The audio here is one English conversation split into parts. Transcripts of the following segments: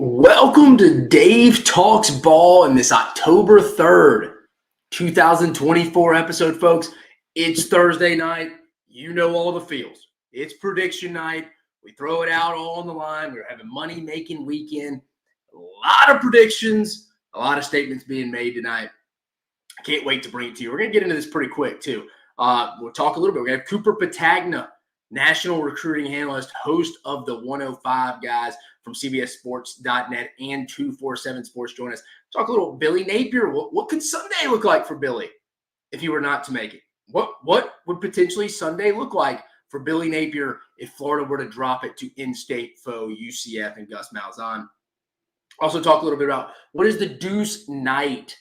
Welcome to Dave Talks Ball in this October 3rd, 2024 episode, folks. It's Thursday night. You know all the feels. It's prediction night. We throw it out all on the line. We're having money-making weekend. A lot of predictions, a lot of statements being made tonight. I can't wait to bring it to you. We're going to get into this pretty quick, too. We'll talk a little bit. We're going to have Cooper Petagna, national recruiting analyst, host of the 105 guys from CBSSports.net and 247Sports join us. Talk a little Billy Napier. What could Sunday look like for Billy if he were not to make it? What would potentially Sunday look like for Billy Napier if Florida were to drop it to in-state foe UCF and Gus Malzahn? Also talk a little bit about what is the Deuce Knight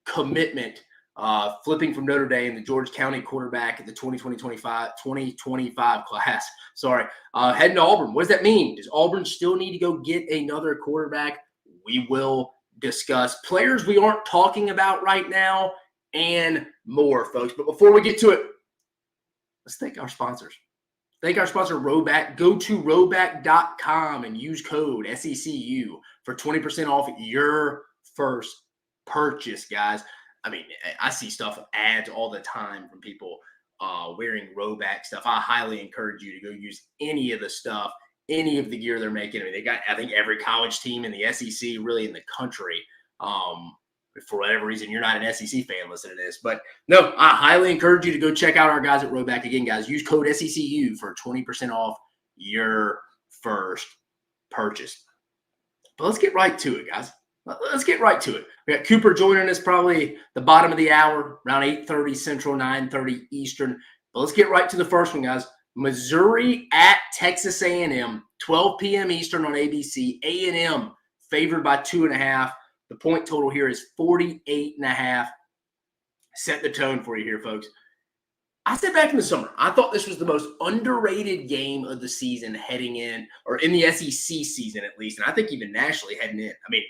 commitment, flipping from Notre Dame, the George County quarterback at the 2025 class. Heading to Auburn. What does that mean? Does Auburn still need to go get another quarterback? We will discuss players we aren't talking about right now and more, folks. But before we get to it, let's thank our sponsors. Thank our sponsor, RHOBACK. Go to RHOBACK.com and use code SECU for 20% off your first purchase, guys. I mean, I see ads all the time from people wearing RHOBACK stuff. I highly encourage you to go use any of the stuff, any of the gear they're making. I mean, they got, I think, every college team in the SEC, really in the country. For whatever reason, you're not an SEC fan listening to this. But no, I highly encourage you to go check out our guys at RHOBACK. Again, guys, use code SECU for 20% off your first purchase. But let's get right to it, guys. Let's get right to it. We got Cooper joining us probably the bottom of the hour, around 8:30 Central, 9:30 Eastern. But let's get right to the first one, guys. Missouri at Texas A&M, 12 p.m. Eastern on ABC. A&M favored by 2.5. The point total here is 48.5. Set the tone for you here, folks. I said back in the summer, I thought this was the most underrated game of the season heading in, or in the SEC season at least, and I think even nationally heading in. I mean,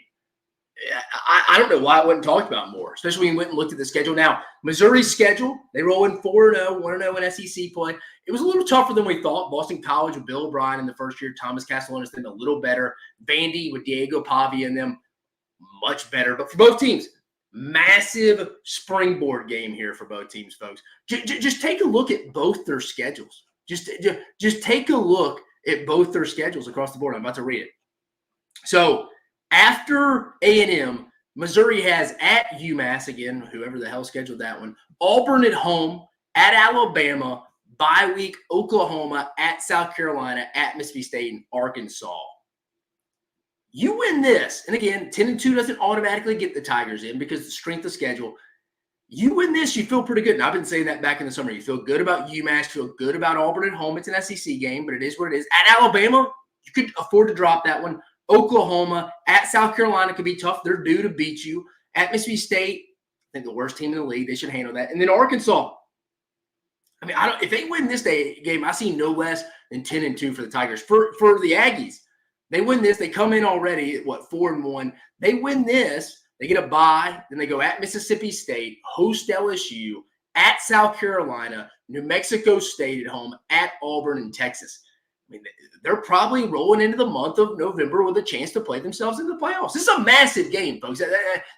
I don't know why it wasn't talked about more, especially when we went and looked at the schedule. Now, Missouri's schedule, they roll in 4-0, 1-0 in SEC play. It was a little tougher than we thought. Boston College with Bill O'Brien in the first year, Thomas Castellanos then a little better. Vandy with Diego Pavia in them, much better. But for both teams, massive springboard game here for both teams, folks. Just take a look at both their schedules. Just take a look at both their schedules across the board. I'm about to read it. So, after A&M, Missouri has at UMass, again, whoever the hell scheduled that one, Auburn at home, at Alabama, bye week, Oklahoma, at South Carolina, at Mississippi State, and Arkansas. You win this, and again, 10-2 doesn't automatically get the Tigers in because of the strength of schedule. You win this, you feel pretty good. And I've been saying that back in the summer. You feel good about UMass, feel good about Auburn at home. It's an SEC game, but it is what it is. At Alabama, you could afford to drop that one. Oklahoma, at South Carolina could be tough. They're due to beat you. At Mississippi State, I think the worst team in the league. They should handle that. And then Arkansas. I mean, if they win this game, I see no less than 10-2 for the Tigers. For the Aggies, they win this. They come in already at, 4-1. They win this. They get a bye. Then they go at Mississippi State, host LSU, at South Carolina, New Mexico State at home, at Auburn and Texas. I mean, they're probably rolling into the month of November with a chance to play themselves in the playoffs. This is a massive game, folks.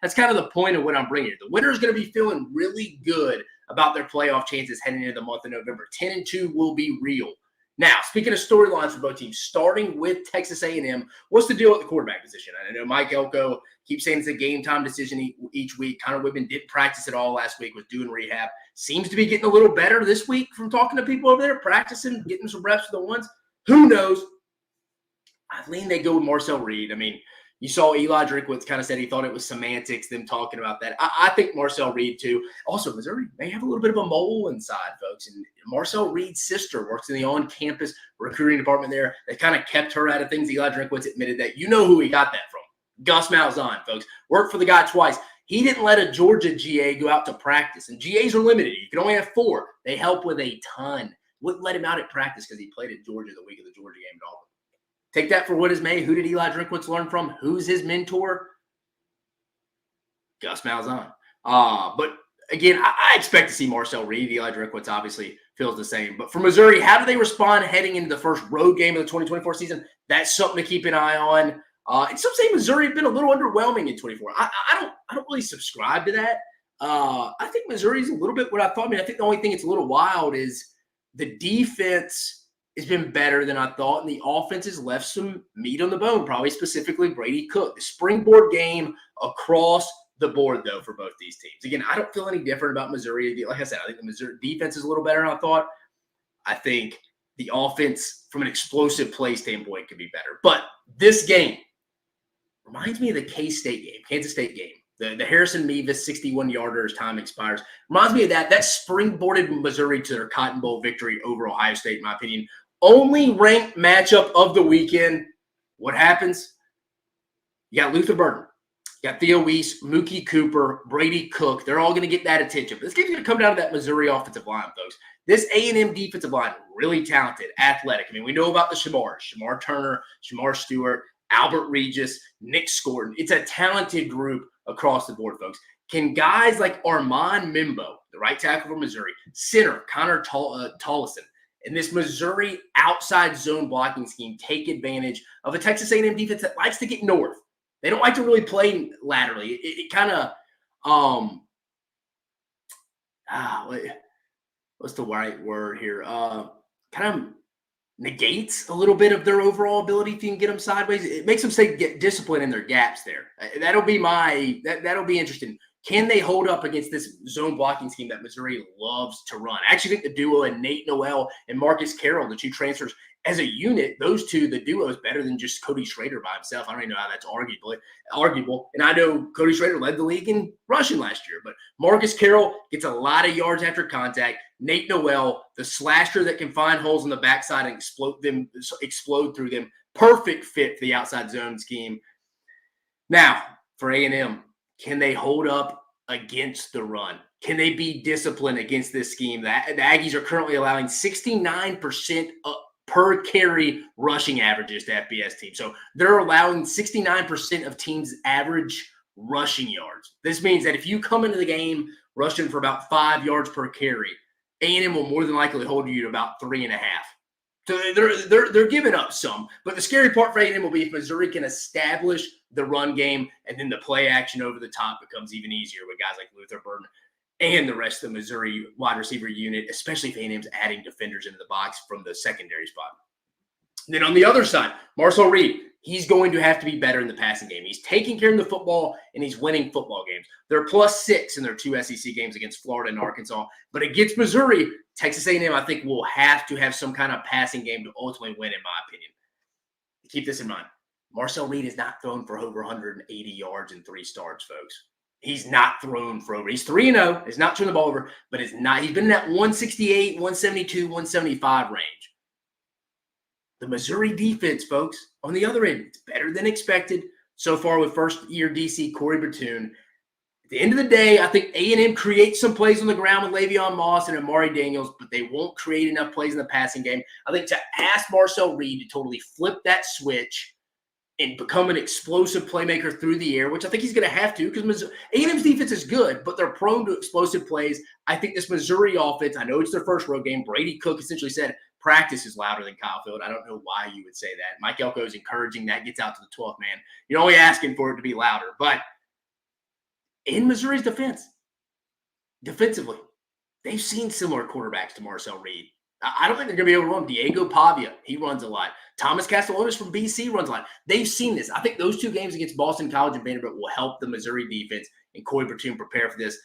That's kind of the point of what I'm bringing. The winner is going to be feeling really good about their playoff chances heading into the month of November. 10-2 will be real. Now, speaking of storylines for both teams, starting with Texas A&M, what's the deal with the quarterback position? I know Mike Elko keeps saying it's a game-time decision each week. Connor Whitman didn't practice at all last week, was doing rehab. Seems to be getting a little better this week from talking to people over there, practicing, getting some reps for the ones. Who knows? I lean they go with Marcel Reed. I mean, you saw Eli Drinkwitz kind of said he thought it was semantics, them talking about that. I think Marcel Reed, too. Also, Missouri may have a little bit of a mole inside, folks. And Marcel Reed's sister works in the on-campus recruiting department there. They kind of kept her out of things. Eli Drinkwitz admitted that. You know who he got that from. Gus Malzahn, folks. Worked for the guy twice. He didn't let a Georgia GA go out to practice. And GAs are limited. You can only have 4. They help with a ton. Wouldn't let him out at practice because he played at Georgia the week of the Georgia game at Auburn. Take that for what is may. Who did Eli Drinkwitz learn from? Who's his mentor? Gus Malzahn. But again, I expect to see Marcel Reed. Eli Drinkwitz obviously feels the same. But for Missouri, how do they respond heading into the first road game of the 2024 season? That's something to keep an eye on. And some say Missouri has been a little underwhelming in 24. I don't really subscribe to that. I think Missouri's a little bit what I thought. I mean, I think the only thing that's a little wild is the defense has been better than I thought, and the offense has left some meat on the bone, probably specifically Brady Cook. The springboard game across the board, though, for both these teams. Again, I don't feel any different about Missouri. Like I said, I think the Missouri defense is a little better than I thought. I think the offense, from an explosive play standpoint, could be better. But this game reminds me of the K-State game, Kansas State game. The Harrison Mevis 61-yarder as time expires. Reminds me of that. That springboarded Missouri to their Cotton Bowl victory over Ohio State, in my opinion. Only ranked matchup of the weekend. What happens? You got Luther Burden. You got Theo Weiss, Mookie Cooper, Brady Cook. They're all going to get that attention. But this game's going to come down to that Missouri offensive line, folks. This A&M defensive line, really talented, athletic. I mean, we know about the Shamar Turner, Shamar Stewart, Albert Regis, Nick Scorton. It's a talented group across the board, folks. Can guys like Armand Mimbo, the right tackle for Missouri, center Connor Tollison, and this Missouri outside zone blocking scheme take advantage of a Texas A&M defense that likes to get north? They don't like to really play laterally. It kind of what's the right word here? Kind of negates a little bit of their overall ability if you can get them sideways. It makes them get discipline in their gaps there. That'll be interesting. Can they hold up against this zone blocking scheme that Missouri loves to run? I actually think the duo of Nate Noel and Marcus Carroll, the two transfers, as a unit, those two, the duo is better than just Cody Schrader by himself. I don't even know how that's arguable. And I know Cody Schrader led the league in rushing last year, but Marcus Carroll gets a lot of yards after contact. Nate Noel, the slasher that can find holes in the backside and explode through them. Perfect fit for the outside zone scheme. Now, for A&M, can they hold up against the run? Can they be disciplined against this scheme? The Aggies are currently allowing 69% per carry rushing averages to FBS teams. So they're allowing 69% of teams' average rushing yards. This means that if you come into the game rushing for about 5 yards per carry, A&M will more than likely hold you to about 3.5. So they're giving up some. But the scary part for A&M will be if Missouri can establish the run game and then the play action over the top becomes even easier with guys like Luther Burden and the rest of the Missouri wide receiver unit, especially if A&M's adding defenders into the box from the secondary spot. And then on the other side, Marcel Reed, he's going to have to be better in the passing game. He's taking care of the football, and he's winning football games. They're +6 in their 2 SEC games against Florida and Arkansas. But against Missouri, Texas A&M, I think, will have to have some kind of passing game to ultimately win, in my opinion. Keep this in mind. Marcel Reed has not thrown for over 180 yards in 3 starts, folks. He's not thrown for over. He's 3-0. He's not turned the ball over, but he's been in that 168, 172, 175 range. The Missouri defense, folks, on the other end, it's better than expected so far with first-year DC Corey Batoon. At the end of the day, I think A&M creates some plays on the ground with Le'Veon Moss and Amari Daniels, but they won't create enough plays in the passing game. I think to ask Marcel Reed to totally flip that switch and become an explosive playmaker through the air, which I think he's going to have to because A&M's defense is good, but they're prone to explosive plays. I think this Missouri offense, I know it's their first road game. Brady Cook essentially said practice is louder than Kyle Field. I don't know why you would say that. Mike Elko is encouraging that, gets out to the 12th man. You're only asking for it to be louder. But in Missouri's defensively, they've seen similar quarterbacks to Marcel Reed. I don't think they're going to be able to run. Diego Pavia, he runs a lot. Thomas Castellanos from BC runs a lot. They've seen this. I think those 2 games against Boston College and Vanderbilt will help the Missouri defense and Corey Batoon prepare for this.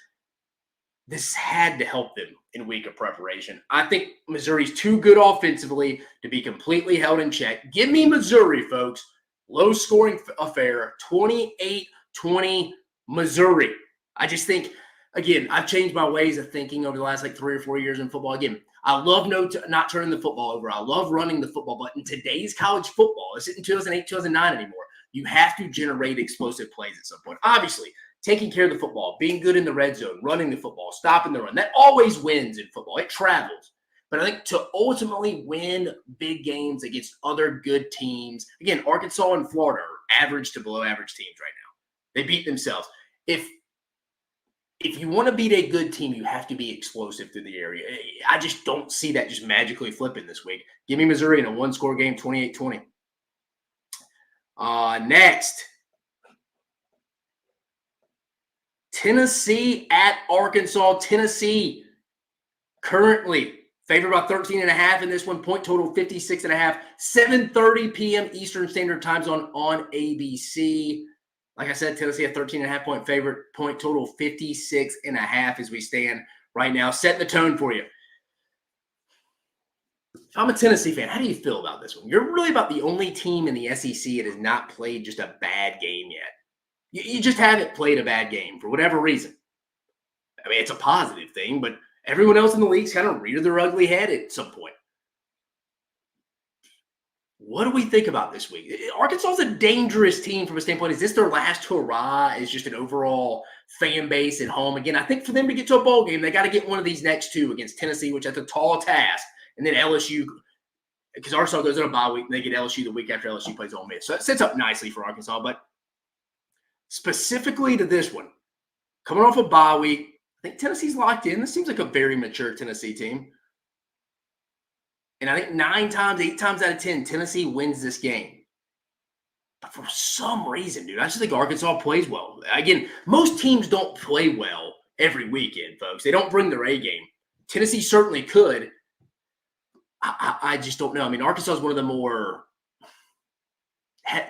This had to help them in a week of preparation. I think Missouri's too good offensively to be completely held in check. Give me Missouri, folks. Low-scoring affair, 28-20 Missouri. I just think, again, I've changed my ways of thinking over the last 3 or 4 years in football. Again, I love not turning the football over. I love running the football. But in today's college football, it's in 2008, 2009 anymore. You have to generate explosive plays at some point. Obviously, taking care of the football, being good in the red zone, running the football, stopping the run, that always wins in football. It travels. But I think to ultimately win big games against other good teams, again, Arkansas and Florida are average to below average teams right now. They beat themselves. If you want to beat a good team, you have to be explosive through the area. I just don't see that just magically flipping this week. Give me Missouri in a 1-score game, 28-20. Next, Tennessee at Arkansas. Tennessee currently favored by 13.5 in this one. Point total 56.5. 7:30 p.m. Eastern Standard Time Zone on ABC. Like I said, Tennessee a 13.5 point favorite. Point total 56.5 as we stand right now. Setting the tone for you. If I'm a Tennessee fan, how do you feel about this one? You're really about the only team in the SEC that has not played just a bad game yet. You just haven't played a bad game for whatever reason. I mean, it's a positive thing, but everyone else in the league's kind of reared their ugly head at some point. What do we think about this week? Arkansas is a dangerous team from a standpoint. Is this their last hurrah as just an overall fan base at home? Again, I think for them to get to a bowl game, they got to get one of these next two against Tennessee, which that's a tall task. And then LSU, because Arkansas goes on a bye week, and they get LSU the week after LSU plays Ole Miss. So it sets up nicely for Arkansas. But specifically to this one, coming off a bye week, I think Tennessee's locked in. This seems like a very mature Tennessee team. And I think 8 times out of 10, Tennessee wins this game. But for some reason, dude, I just think Arkansas plays well. Again, most teams don't play well every weekend, folks. They don't bring their A game. Tennessee certainly could. I just don't know. I mean, Arkansas is one of the more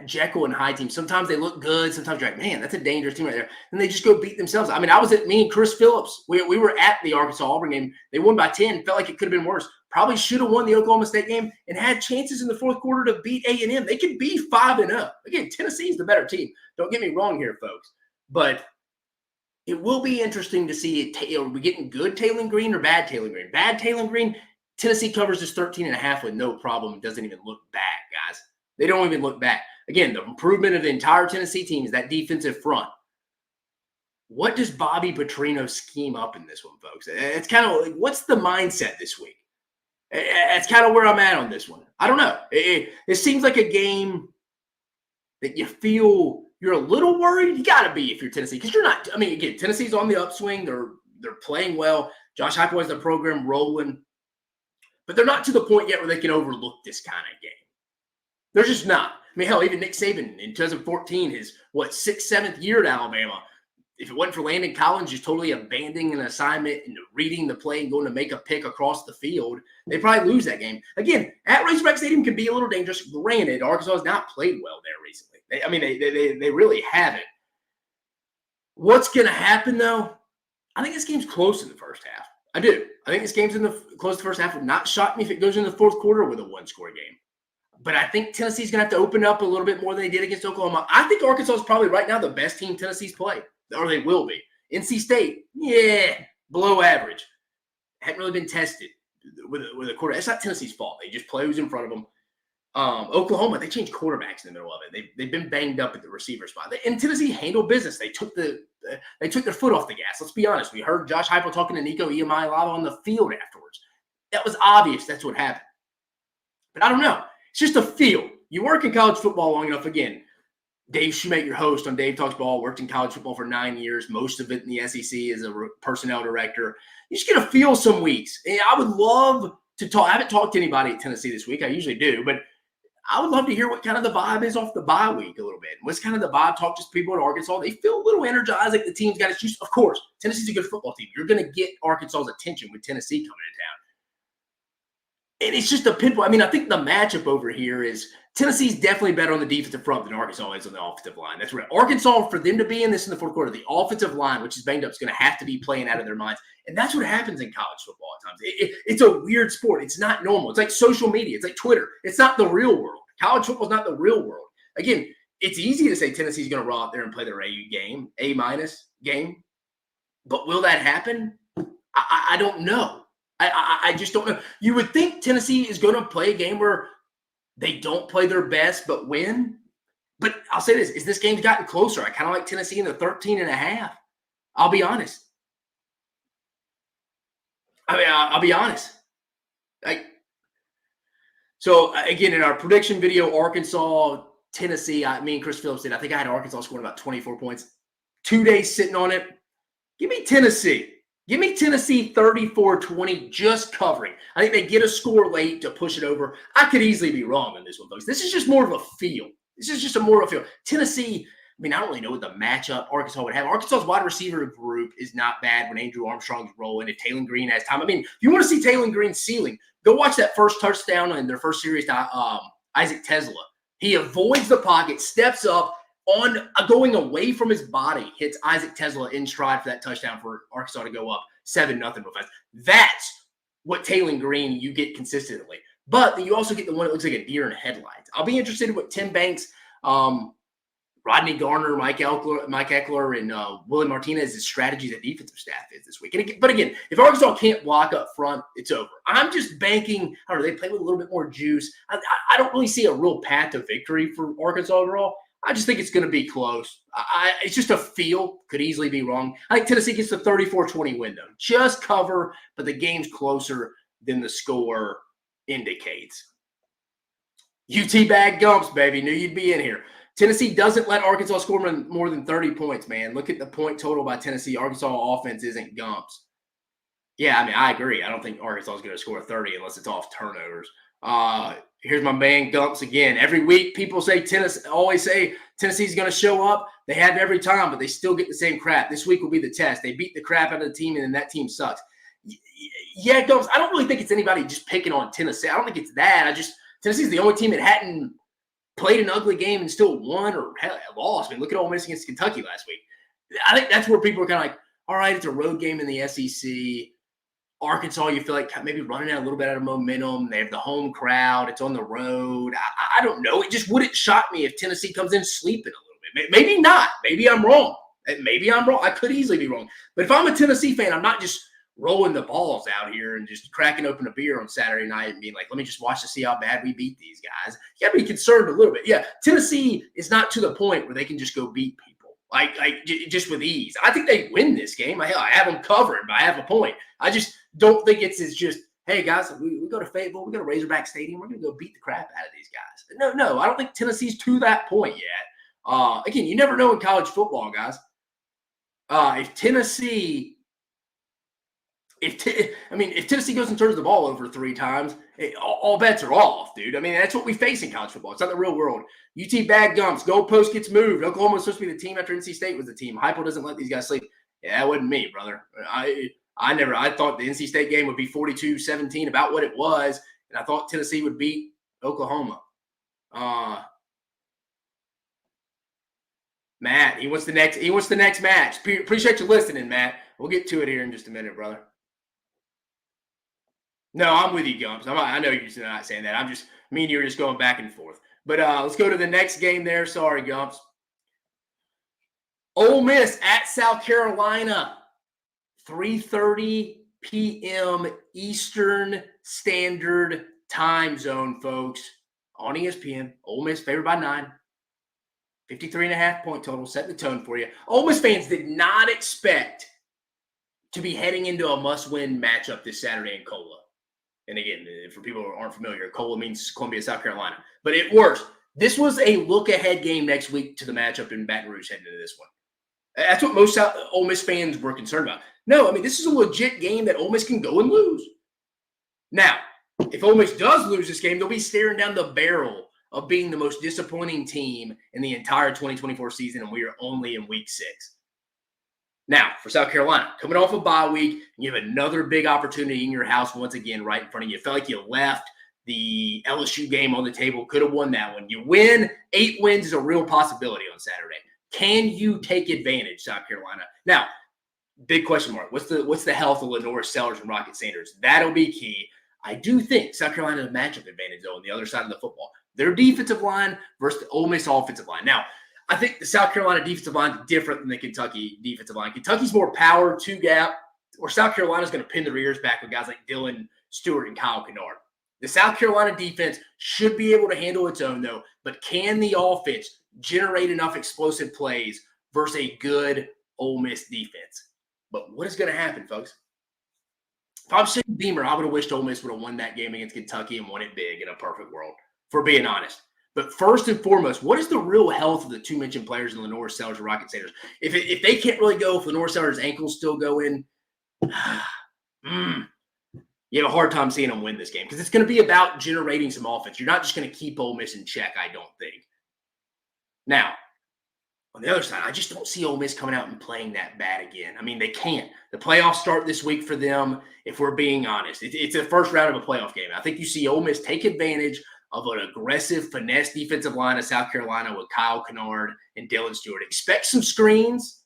Jekyll and Hyde teams. Sometimes they look good. Sometimes you're like, man, that's a dangerous team right there. And they just go beat themselves. I mean, me and Chris Phillips. We were at the Arkansas Auburn game. They won by 10. Felt like it could have been worse. Probably should have won the Oklahoma State game and had chances in the fourth quarter to beat A&M. They could be 5-0. Again, Tennessee's the better team. Don't get me wrong here, folks. But it will be interesting to see are we getting good Taylor Green or bad Taylor Green? Bad Taylor Green. Tennessee covers this 13.5 with no problem. It doesn't even look back, guys. They don't even look back. Again, the improvement of the entire Tennessee team is that defensive front. What does Bobby Petrino scheme up in this one, folks? It's kind of like, what's the mindset this week? That's kind of where I'm at on this one. I don't know. It seems like a game that you feel you're a little worried. You got to be if you're Tennessee, because you're not. I mean, again, Tennessee's on the upswing. They're playing well. Josh Heupel has the program rolling. But they're not to the point yet where they can overlook this kind of game. They're just not. I mean, hell, even Nick Saban in 2014, his, 6th, 7th year at Alabama, if it wasn't for Landon Collins just totally abandoning an assignment and reading the play and going to make a pick across the field, they probably lose that game. Again, at RHOBACK Stadium can be a little dangerous. Granted, Arkansas has not played well there recently. They really haven't. What's going to happen, though? I think this game's close in the first half. I do. I think this game's close to the first half. Would not shock me if it goes in the fourth quarter with a one-score game. But I think Tennessee's going to have to open up a little bit more than they did against Oklahoma. I think Arkansas is probably right now the best team Tennessee's played, or they will be. NC State, below average. Hadn't really been tested with a quarterback. It's not Tennessee's fault. They just play who's in front of them. Oklahoma, they changed quarterbacks in the middle of it. They've been banged up at the receiver spot. And Tennessee handled business. They took their foot off the gas. Let's be honest. We heard Josh Heupel talking to Nico Iamaleava on the field afterwards. That was obvious. That's what happened. But I don't know. It's just a feel. You work in college football long enough. Again, Dave Shoemaker, host on Dave Talks Ball, worked in college football for 9 years. Most of it in the SEC as a personnel director. You just get a feel some weeks. And I would love to talk. I haven't talked to anybody at Tennessee this week. I usually do, but I would love to hear what kind of the vibe is off the bye week a little bit. What's kind of the vibe? Talk to people in Arkansas. They feel a little energized, like the team's got its juice. Of course, Tennessee's a good football team. You're going to get Arkansas's attention with Tennessee coming to town. And it's just a pinpoint. I mean, I think the matchup over here is Tennessee's definitely better on the defensive front than Arkansas is on the offensive line. That's right. Arkansas, for them to be in this in the fourth quarter, the offensive line, which is banged up, is going to have to be playing out of their minds. And that's what happens in college football at times. It's a weird sport. It's not normal. It's like social media. It's like Twitter. It's not the real world. College football is not the real world. Again, it's easy to say Tennessee's going to roll out there and play their A game, A- game. But will that happen? I don't know. I just don't know. You would think Tennessee is going to play a game where they don't play their best but win. But I'll say this. Is this game's gotten closer? I kind of like Tennessee in the 13.5. I'll be honest. I'll be honest. So, again, in our prediction video, Arkansas, Tennessee, me and Chris Phillips did. I think I had Arkansas scoring about 24 points. 2 days sitting on it. Give me Tennessee. Give me Tennessee 34-20, just covering. I think they get a score late to push it over. I could easily be wrong on this one, folks. This is just more of a feel. This is just a moral feel. Tennessee, I mean, I don't really know what the matchup Arkansas would have. Arkansas's wide receiver group is not bad when Andrew Armstrong's rolling. If Taylor Green has time, I mean, if you want to see Taylor Green's ceiling, go watch that first touchdown in their first series to Isaac Tesla. He avoids the pocket, steps up on going away from his body, hits Isaac Tesla in stride for that touchdown for Arkansas to go up 7-0 real fast. That's what Taylor Green you get consistently. But then you also get the one that looks like a deer in headlights. I'll be interested in what Tim Banks, Rodney Garner, Mike Eckler, and Willie Martinez's strategies at defensive staff is this week. But again, if Arkansas can't block up front, it's over. I'm just banking, I don't know, they play with a little bit more juice. I don't really see a real path to victory for Arkansas overall. I just think it's going to be close. It's just a feel. Could easily be wrong. I think Tennessee gets the 34-20 window. Just cover, but the game's closer than the score indicates. UT bag gumps, baby. Knew you'd be in here. Tennessee doesn't let Arkansas score more than 30 points, man. Look at the point total by Tennessee. Arkansas offense isn't gumps. Yeah, I mean, I agree. I don't think Arkansas is going to score 30 unless it's off turnovers. Here's my man Gumps again. Every week, people always say Tennessee's going to show up. They have every time, but they still get the same crap. This week will be the test. They beat the crap out of the team, and then that team sucks. Yeah, Gumps, I don't really think it's anybody just picking on Tennessee. I don't think it's that. Tennessee's the only team that hadn't played an ugly game and still won or hell, lost. I mean, look at Ole Miss against Kentucky last week. I think that's where people are kind of like, all right, it's a road game in the SEC. Arkansas, you feel like maybe running out a little bit out of momentum. They have the home crowd. It's on the road. I don't know. It just wouldn't shock me if Tennessee comes in sleeping a little bit. Maybe not. Maybe I'm wrong. I could easily be wrong. But if I'm a Tennessee fan, I'm not just rolling the balls out here and just cracking open a beer on Saturday night and being like, let me just watch to see how bad we beat these guys. You got to be concerned a little bit. Yeah, Tennessee is not to the point where they can just go beat people. Like just with ease. I think they win this game. I have them covered by half a point. I just don't think it's just, hey, guys, we go to Fayetteville. We go to Razorback Stadium. We're going to go beat the crap out of these guys. No, I don't think Tennessee's to that point yet. Again, you never know in college football, guys. If Tennessee goes and turns the ball over 3 times, all bets are off, dude. I mean, that's what we face in college football. It's not the real world. UT bag gumps. Goalpost gets moved. Oklahoma was supposed to be the team after NC State was the team. Heupel doesn't let these guys sleep. Yeah, that wasn't me, brother. I thought the NC State game would be 42-17, about what it was, and I thought Tennessee would beat Oklahoma. Matt, he wants the next match. Appreciate you listening, Matt. We'll get to it here in just a minute, brother. No, I'm with you, Gumps. I know you're not saying that. Me and you are just going back and forth. But let's go to the next game there. Sorry, Gumps. Ole Miss at South Carolina. 3:30 p.m. Eastern Standard Time Zone, folks. On ESPN. Ole Miss favored by 9. 53.5 point total. Set the tone for you. Ole Miss fans did not expect to be heading into a must-win matchup this Saturday in Cola. And again, for people who aren't familiar, Cola means Columbia, South Carolina. But it works. This was a look-ahead game next week to the matchup in Baton Rouge heading into this one. That's what most Ole Miss fans were concerned about. No, I mean, this is a legit game that Ole Miss can go and lose. Now, if Ole Miss does lose this game, they'll be staring down the barrel of being the most disappointing team in the entire 2024 season, and we are only in week 6. Now, for South Carolina, coming off a bye week, you have another big opportunity in your house once again right in front of you. It felt like you left the LSU game on the table, could have won that one. You win, 8 wins is a real possibility on Saturday. Can you take advantage, South Carolina? Now, big question mark. What's the health of Lenore Sellers and Rocket Sanders? That'll be key. I do think South Carolina has a matchup advantage, though, on the other side of the football. Their defensive line versus the Ole Miss offensive line. Now, I think the South Carolina defensive line is different than the Kentucky defensive line. Kentucky's more power, 2-gap, or South Carolina's going to pin their ears back with guys like Dylan Stewart and Kyle Kennard. The South Carolina defense should be able to handle its own, though, but can the offense generate enough explosive plays versus a good Ole Miss defense? But what is going to happen, folks? If I'm Shane Beamer, I would have wished Ole Miss would have won that game against Kentucky and won it big in a perfect world, for being honest. But first and foremost, what is the real health of the 2 mentioned players in Lenore Sellers and Rocket Sanders? If they can't really go, if Lenore Sellers' ankles still go in, you have a hard time seeing them win this game because it's going to be about generating some offense. You're not just going to keep Ole Miss in check, I don't think. Now, on the other side, I just don't see Ole Miss coming out and playing that bad again. I mean, they can't. The playoffs start this week for them, if we're being honest. It's the first round of a playoff game. I think you see Ole Miss take advantage of an aggressive, finesse defensive line of South Carolina with Kyle Kennard and Dylan Stewart. Expect some screens.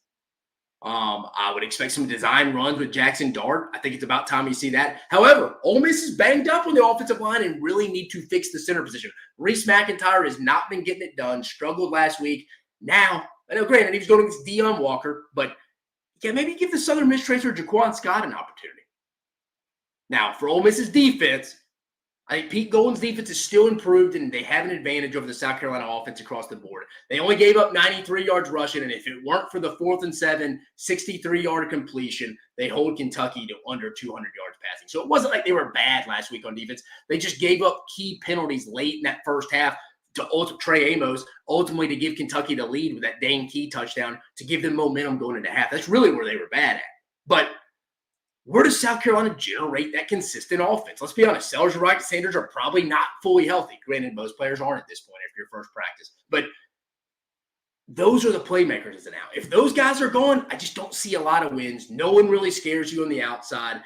I would expect some design runs with Jackson Dart. I think it's about time you see that. However, Ole Miss is banged up on the offensive line and really need to fix the center position. Reese McIntyre has not been getting it done, struggled last week. Now, I know, granted, he was going against Deion Walker, but yeah, maybe give the Southern Miss transfer Jaquan Scott an opportunity. Now, for Ole Miss's defense, I think Pete Golden's defense is still improved, and they have an advantage over the South Carolina offense across the board. They only gave up 93 yards rushing, and if it weren't for the 4th and 7, 63-yard completion, they hold Kentucky to under 200 yards passing. So it wasn't like they were bad last week on defense. They just gave up key penalties late in that first half to Trey Amos, ultimately to give Kentucky the lead with that Dane Key touchdown to give them momentum going into half. That's really where they were bad at. But where does South Carolina generate that consistent offense? Let's be honest. Sellers and Wright Sanders are probably not fully healthy. Granted, most players aren't at this point after your first practice. But those are the playmakers as of now. If those guys are gone, I just don't see a lot of wins. No one really scares you on the outside.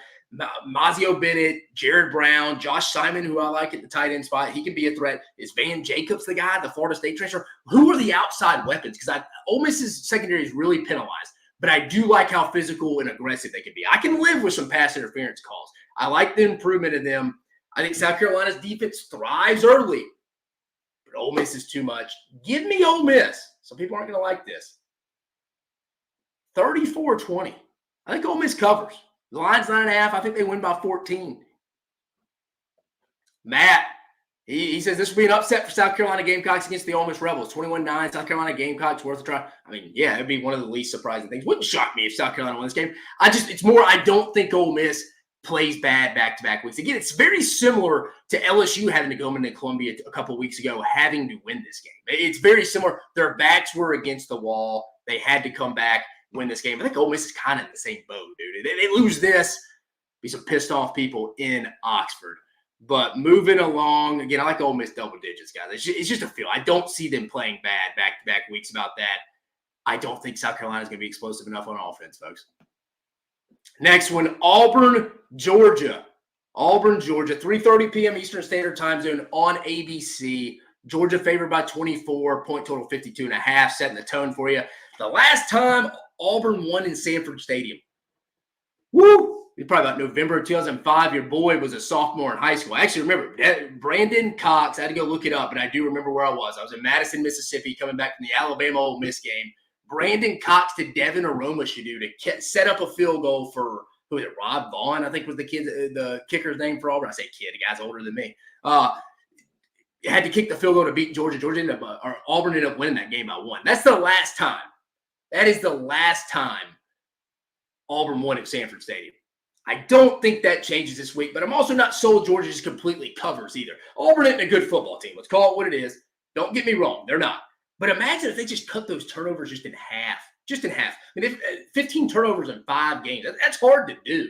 Mazio Bennett, Jared Brown, Josh Simon, who I like at the tight end spot, he can be a threat. Is Van Jacobs the guy, the Florida State transfer? Who are the outside weapons? Because Ole Miss's secondary is really penalized. But I do like how physical and aggressive they can be. I can live with some pass interference calls. I like the improvement in them. I think South Carolina's defense thrives early. But Ole Miss is too much. Give me Ole Miss. Some people aren't going to like this. 34-20. I think Ole Miss covers. The line's 9.5. I think they win by 14. Matt, he says this will be an upset for South Carolina Gamecocks against the Ole Miss Rebels. 21-9, South Carolina Gamecocks worth a try. I mean, yeah, it'd be one of the least surprising things. Wouldn't shock me if South Carolina won this game. It's more, I don't think Ole Miss plays bad back-to-back weeks. Again, it's very similar to LSU having to go into Columbia a couple weeks ago, having to win this game. It's very similar. Their backs were against the wall. They had to come back, win this game. I think Ole Miss is kind of in the same boat, dude. They lose this, be some pissed off people in Oxford. But moving along, again, I like Ole Miss double digits, guys. It's just a feel. I don't see them playing bad back-to-back weeks about that. I don't think South Carolina is going to be explosive enough on offense, folks. Next one, Auburn, Georgia. Auburn, Georgia, 3:30 p.m. Eastern Standard Time Zone on ABC. Georgia favored by 24, point total 52.5, setting the tone for you. The last time Auburn won in Sanford Stadium. Woo! It's probably about November of 2005. Your boy was a sophomore in high school. I actually remember Brandon Cox. I had to go look it up, but I do remember where I was. I was in Madison, Mississippi, coming back from the Alabama-Ole Miss game. Brandon Cox to Devin Aromashadu to set up a field goal for, who was it, Rob Vaughn, I think was the kicker's name for Auburn. I say kid, the guy's older than me. Had to kick the field goal to beat Georgia. Auburn ended up winning that game by 1. That's the last time. That is the last time Auburn won at Sanford Stadium. I don't think that changes this week, but I'm also not sold Georgia just completely covers either. Auburn isn't a good football team. Let's call it what it is. Don't get me wrong. They're not. But imagine if they just cut those turnovers just in half. Just in half. I mean, 15 turnovers in 5 games. That's hard to do.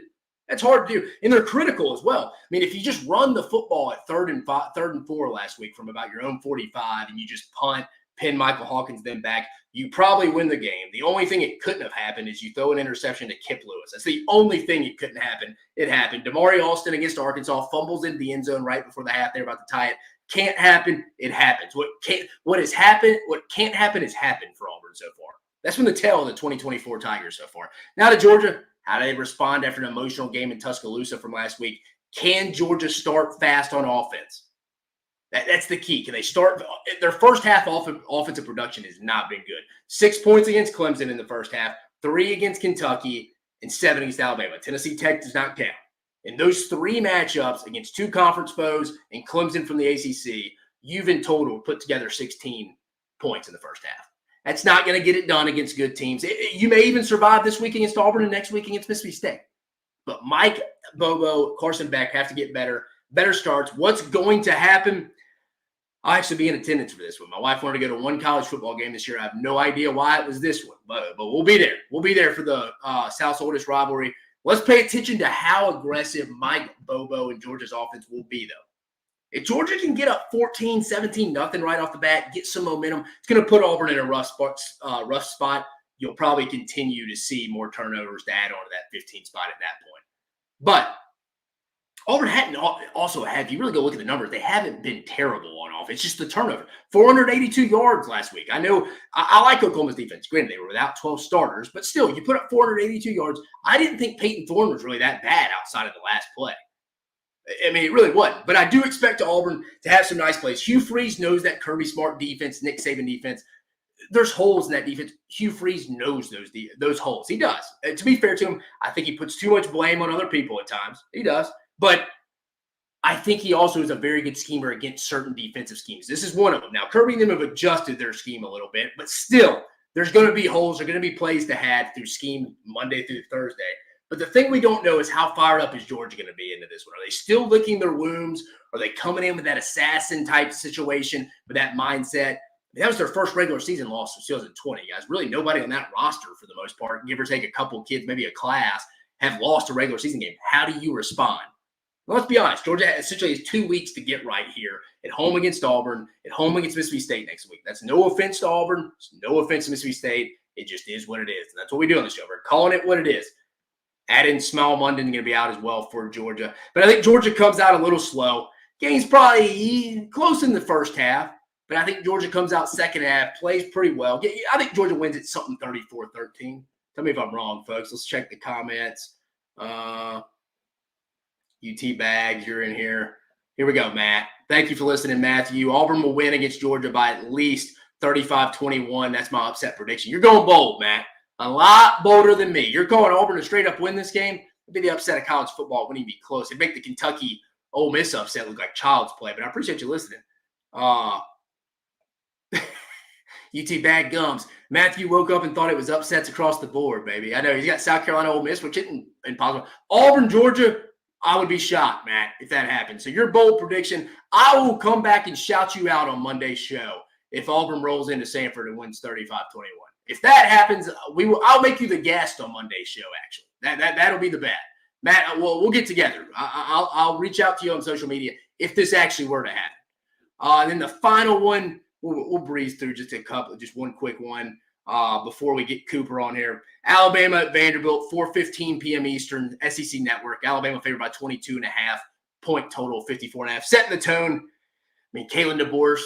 That's hard to do. And they're critical as well. I mean, if you just run the football at 3rd and 4 last week from about your own 45 and you just punt, pin Michael Hawkins then back, you probably win the game. The only thing it couldn't have happened is you throw an interception to Kip Lewis. That's the only thing it couldn't happen. It happened. Damari Alston against Arkansas fumbles into the end zone right before the half. They're about to tie it. Can't happen. It happens. What can't happen has happened for Auburn so far. That's been the tale of the 2024 Tigers so far. Now to Georgia. How do they respond after an emotional game in Tuscaloosa from last week? Can Georgia start fast on offense? That's the key. Can they start? Their first half offensive production has not been good. 6 points against Clemson in the first half, 3 against Kentucky, and 7 against Alabama. Tennessee Tech does not count. In those 3 matchups against 2 conference foes and Clemson from the ACC, you've in total put together 16 points in the first half. That's not going to get it done against good teams. You may even survive this week against Auburn and next week against Mississippi State. But Mike, Bobo, Carson Beck have to get better starts. What's going to happen? I'll actually be in attendance for this one. My wife wanted to go to one college football game this year. I have no idea why it was this one, but we'll be there. We'll be there for the South's oldest rivalry. Let's pay attention to how aggressive Mike, Bobo, and Georgia's offense will be, though. If Georgia can get up 14, 17, nothing right off the bat, get some momentum, it's going to put Auburn in a rough spot. You'll probably continue to see more turnovers to add on to that 15 spot at that point. But Auburn hadn't also had, if you really go look at the numbers, they haven't been terrible on offense. It's just the turnover. 482 yards last week. I know I like Oklahoma's defense. Granted, they were without 12 starters, but still, you put up 482 yards. I didn't think Peyton Thorne was really that bad outside of the last play. I mean, it really wasn't. But I do expect Auburn to have some nice plays. Hugh Freeze knows that Kirby Smart defense, Nick Saban defense. There's holes in that defense. Hugh Freeze knows those holes. He does. And to be fair to him, I think he puts too much blame on other people at times. He does. But I think he also is a very good schemer against certain defensive schemes. This is one of them. Now, Kirby and them have adjusted their scheme a little bit, but still, there's going to be holes. There are going to be plays to have through scheme Monday through Thursday. But the thing we don't know is how fired up is Georgia going to be into this one. Are they still licking their wounds? Are they coming in with that assassin-type situation, with that mindset? That was their first regular season loss since 2020, guys. Really, nobody on that roster, for the most part, give or take a couple kids, maybe a class, have lost a regular season game. How do you respond? Well, let's be honest. Georgia essentially has 2 weeks to get right here. At home against Auburn, at home against Mississippi State next week. That's no offense to Auburn. It's no offense to Mississippi State. It just is what it is. And that's what we do on the show. We're calling it what it is. Add in Smile London, going to be out as well for Georgia. But I think Georgia comes out a little slow. Game's probably close in the first half. But I think Georgia comes out second half, plays pretty well. I think Georgia wins it something 34-13. Tell me if I'm wrong, folks. Let's check the comments. UT Bags, you're in here. Here we go, Matt. Thank you for listening, Matthew. Auburn will win against Georgia by at least 35-21. That's my upset prediction. You're going bold, Matt. A lot bolder than me. You're calling Auburn to straight up win this game. It'd be the upset of college football. It wouldn't even be close. It'd make the Kentucky Ole Miss upset look like child's play. But I appreciate you listening. UT Bad Gums. Matthew woke up and thought it was upsets across the board, baby. I know he's got South Carolina Ole Miss, which isn't impossible. Auburn, Georgia, I would be shocked, Matt, if that happens. So your bold prediction, I will come back and shout you out on Monday's show if Auburn rolls into Sanford and wins 35-21. If that happens, I'll make you the guest on Monday's show, actually. That'll be the bet. Matt, we'll get together. I'll reach out to you on social media if this actually were to happen. And then the final one, we'll breeze through just one quick one before we get Cooper on here. Alabama at Vanderbilt, 4:15 p.m. Eastern, SEC Network. Alabama favored by 22.5, point total 54.5. Setting the tone. I mean, Kalen DeBoer's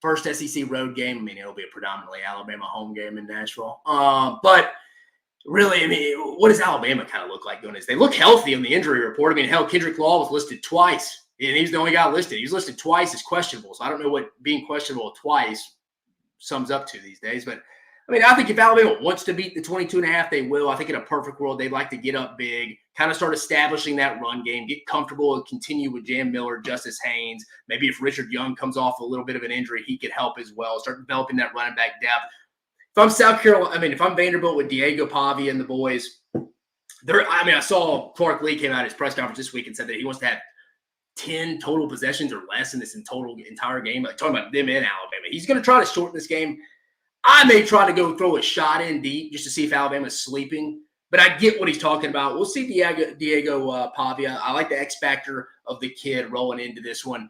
first SEC road game. I mean, it'll be a predominantly Alabama home game in Nashville. But really, I mean, what does Alabama kind of look like doing this? They look healthy on the injury report. I mean, hell, Kendrick Law was listed twice. And he's the only guy listed. He was listed twice as questionable. So I don't know what being questionable twice sums up to these days. But, I mean, I think if Alabama wants to beat the 22.5, they will. I think in a perfect world, they'd like to get up big, kind of start establishing that run game, get comfortable and continue with Jam Miller, Justice Haynes. Maybe if Richard Young comes off a little bit of an injury, he could help as well. Start developing that running back depth. If I'm South Carolina, I mean, if I'm Vanderbilt with Diego Pavia and the boys, I saw Clark Lee came out at his press conference this week and said that he wants to have 10 total possessions or less in this entire game. Like, talking about them in Alabama. He's going to try to shorten this game. I may try to go throw a shot in deep just to see if Alabama's sleeping. But I get what he's talking about. We'll see Diego Pavia. I like the X factor of the kid rolling into this one.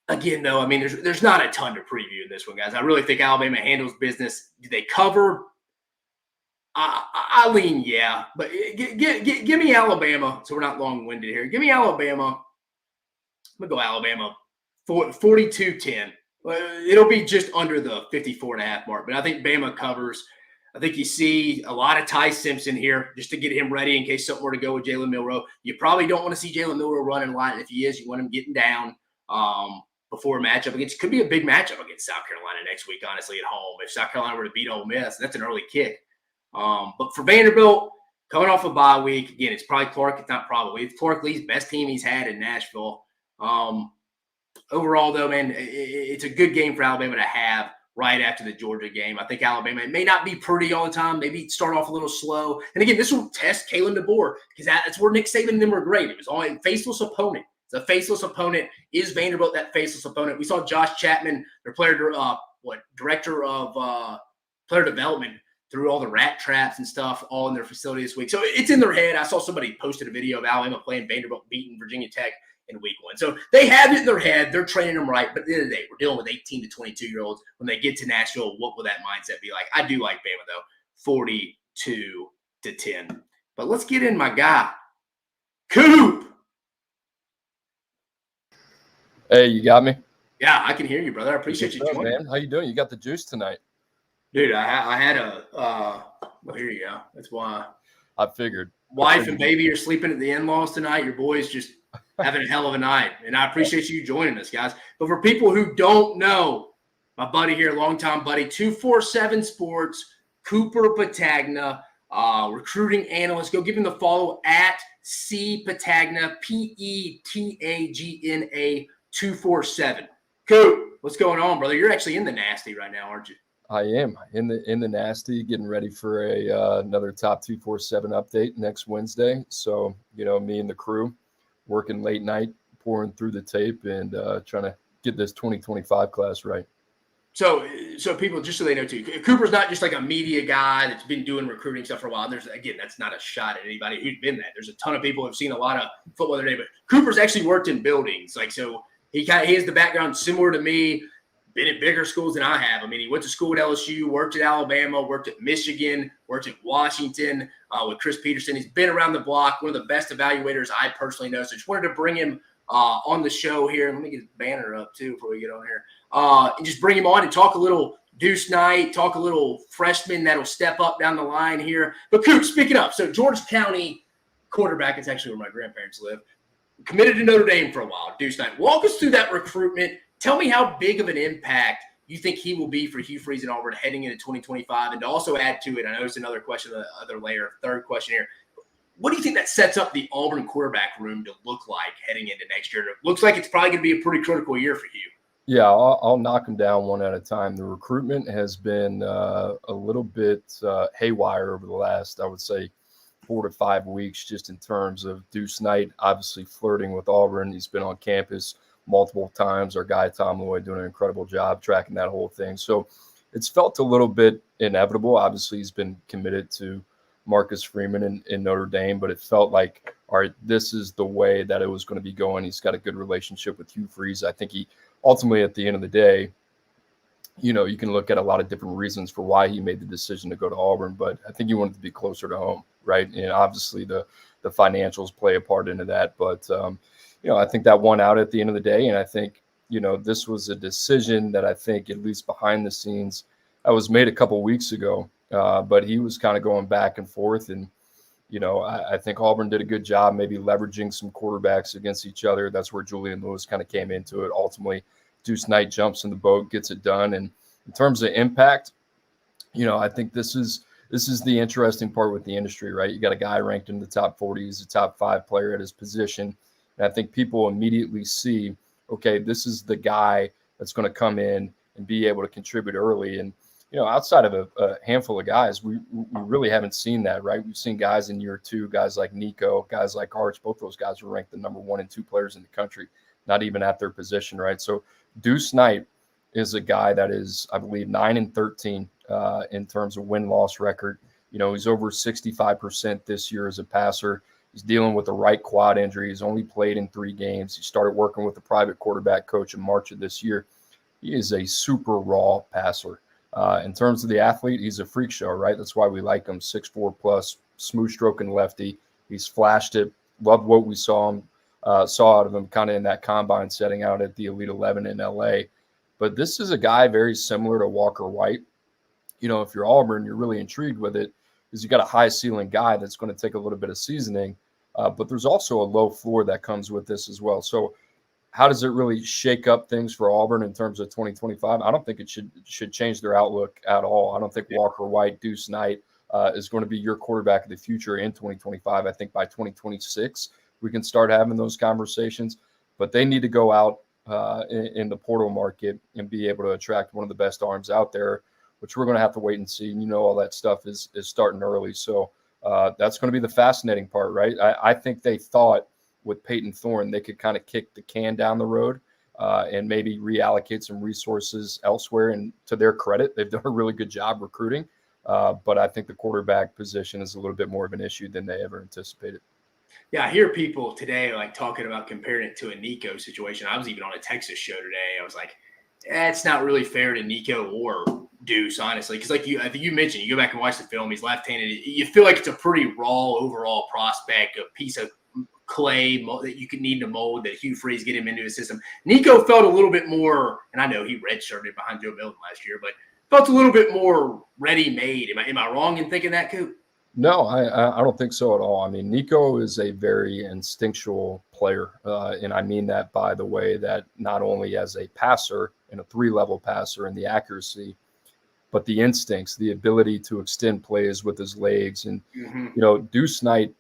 Again, though, I mean, there's not a ton to preview in this one, guys. I really think Alabama handles business. Do they cover? I lean yeah. But give me Alabama, so we're not long-winded here. Give me Alabama. I'm going to go Alabama 42-10. It'll be just under the 54.5 mark, but I think Bama covers. I think you see a lot of Ty Simpson here just to get him ready in case something were to go with Jalen Milroe. You probably don't want to see Jalen Milroe running a lot. And if he is, you want him getting down before a matchup against. Could be a big matchup against South Carolina next week, honestly, at home. If South Carolina were to beat Ole Miss, that's an early kick. But for Vanderbilt, coming off a bye week, again, it's probably Clark. It's not probably. It's Clark Lee's best team he's had in Nashville. Overall, though, man, it's a good game for Alabama to have right after the Georgia game. I think Alabama, it may not be pretty all the time. Maybe start off a little slow. And again, this will test Kalen DeBoer because that's where Nick Saban and them were great. It was only a faceless opponent. It's a faceless opponent. Is Vanderbilt that faceless opponent? We saw Josh Chapman, their director of player development, threw all the rat traps and stuff all in their facility this week. So it's in their head. I saw somebody posted a video of Alabama playing Vanderbilt beating Virginia Tech in week 1. So they have it in their head. They're training them right. But at the end of the day, we're dealing with 18 to 22-year-olds. When they get to Nashville, what will that mindset be like? I do like Bama, though, 42-10. But let's get in my guy, Coop. Hey, you got me? Yeah, I can hear you, brother. I appreciate you joining. Man, how you doing? You got the juice tonight. Dude, I had a well, here you go. That's why I figured. Wife and baby are sleeping at the in-laws tonight. Your boy's just having a hell of a night. And I appreciate you joining us, guys. But for people who don't know, my buddy here, longtime buddy, 247 Sports, Cooper Petagna, recruiting analyst. Go give him the follow at C Petagna, Petagna 247. Coop, what's going on, brother? You're actually in the nasty right now, aren't you? I am in the nasty, getting ready for another Top 247 update next Wednesday. So, me and the crew working late night, pouring through the tape and trying to get this 2025 class right. So people, just so they know too, Cooper's not just like a media guy that's been doing recruiting stuff for a while. And that's not a shot at anybody who's been that. There's a ton of people who've seen a lot of football today, but Cooper's actually worked in buildings. So he has the background similar to me. Been at bigger schools than I have. I mean, he went to school at LSU, worked at Alabama, worked at Michigan, worked at Washington with Chris Peterson. He's been around the block, one of the best evaluators I personally know. So just wanted to bring him on the show here. Let me get his banner up too before we get on here. And just bring him on and talk a little Deuce Knight, talk a little freshman that'll step up down the line here. But Coop, speaking up, so George County quarterback, it's actually where my grandparents live, committed to Notre Dame for a while. Deuce Knight, walk us through that recruitment. Tell me how big of an impact you think he will be for Hugh Freeze and Auburn heading into 2025. And to also add to it, I know it's another question, other layer, third question here. What do you think that sets up the Auburn quarterback room to look like heading into next year? It looks like it's probably going to be a pretty critical year for Hugh. Yeah, I'll knock them down one at a time. The recruitment has been a little bit haywire over the last, I would say, 4 to 5 weeks, just in terms of Deuce Knight obviously flirting with Auburn. He's been on campus multiple times. Our guy Tom Lloyd doing an incredible job tracking that whole thing. So it's felt a little bit inevitable. Obviously, he's been committed to Marcus Freeman in Notre Dame, but it felt like, all right, this is the way that it was going to be going. He's got a good relationship with Hugh Freeze. I think he ultimately, at the end of the day, you can look at a lot of different reasons for why he made the decision to go to Auburn, but I think he wanted to be closer to home, right? And obviously the financials play a part into that, but I think that won out at the end of the day. And I think, this was a decision that I think, at least behind the scenes, that was made a couple of weeks ago. But he was kind of going back and forth. And, I think Auburn did a good job maybe leveraging some quarterbacks against each other. That's where Julian Lewis kind of came into it. Ultimately, Deuce Knight jumps in the boat, gets it done. And in terms of impact, I think this is the interesting part with the industry, right? You got a guy ranked in the top 40. He's a top 5 player at his position. And I think people immediately see, okay, this is the guy that's going to come in and be able to contribute early. And, outside of a handful of guys, we really haven't seen that, right? We've seen guys in year 2, guys like Nico, guys like Arch. Both those guys were ranked the number 1 and 2 players in the country, not even at their position, right? So Deuce Knight is a guy that is, I believe, 9-13 in terms of win-loss record. He's over 65% this year as a passer. He's dealing with the right quad injury. He's only played in 3 games. He started working with a private quarterback coach in March of this year. He is a super raw passer. In terms of the athlete, he's a freak show, right? That's why we like him. 6'4 plus, smooth stroking lefty. He's flashed it. Loved what we saw out of him kind of in that combine setting out at the Elite 11 in LA. But this is a guy very similar to Walker White. If you're Auburn, you're really intrigued with it, because you got a high ceiling guy that's going to take a little bit of seasoning, but there's also a low floor that comes with this as well. So how does it really shake up things for Auburn in terms of 2025? I don't think it should change their outlook at all. I don't think Walker White, Deuce Knight is going to be your quarterback of the future in 2025. I think by 2026, we can start having those conversations, but they need to go out in the portal market and be able to attract one of the best arms out there, which we're going to have to wait and see. And all that stuff is starting early. So that's going to be the fascinating part, right? I think they thought with Peyton Thorne, they could kind of kick the can down the road and maybe reallocate some resources elsewhere. And to their credit, they've done a really good job recruiting. But I think the quarterback position is a little bit more of an issue than they ever anticipated. Yeah, I hear people today like talking about comparing it to a Nico situation. I was even on a Texas show today. I was like, it's not really fair to Nico or Deuce, honestly, because like I think you mentioned, you go back and watch the film. He's left-handed. You feel like it's a pretty raw overall prospect, a piece of clay that you could need to mold that Hugh Freeze get him into his system. Nico felt a little bit more, and I know he redshirted behind Joe Milton last year, but felt a little bit more ready-made. Am I wrong in thinking that, Coop? No, I don't think so at all. I mean, Nico is a very instinctual player, and I mean that by the way that not only as a passer and a 3-level passer and the accuracy, but the instincts, the ability to extend plays with his legs. And, Deuce Knight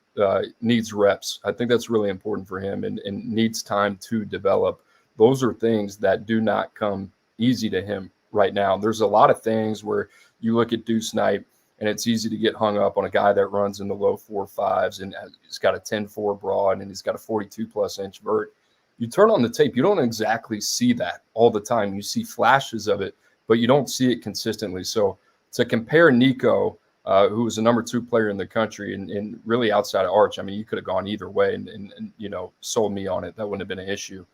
needs reps. I think that's really important for him and needs time to develop. Those are things that do not come easy to him right now. There's a lot of things where you look at Deuce Knight, and it's easy to get hung up on a guy that runs in the low 4.5s and he's got a 10.4 broad and he's got a 42+ inch vert. You turn on the tape, you don't exactly see that all the time. You see flashes of it, but you don't see it consistently. So to compare Nico, who was the number 2 player in the country and really outside of Arch, I mean, you could have gone either way and sold me on it. That wouldn't have been an issue.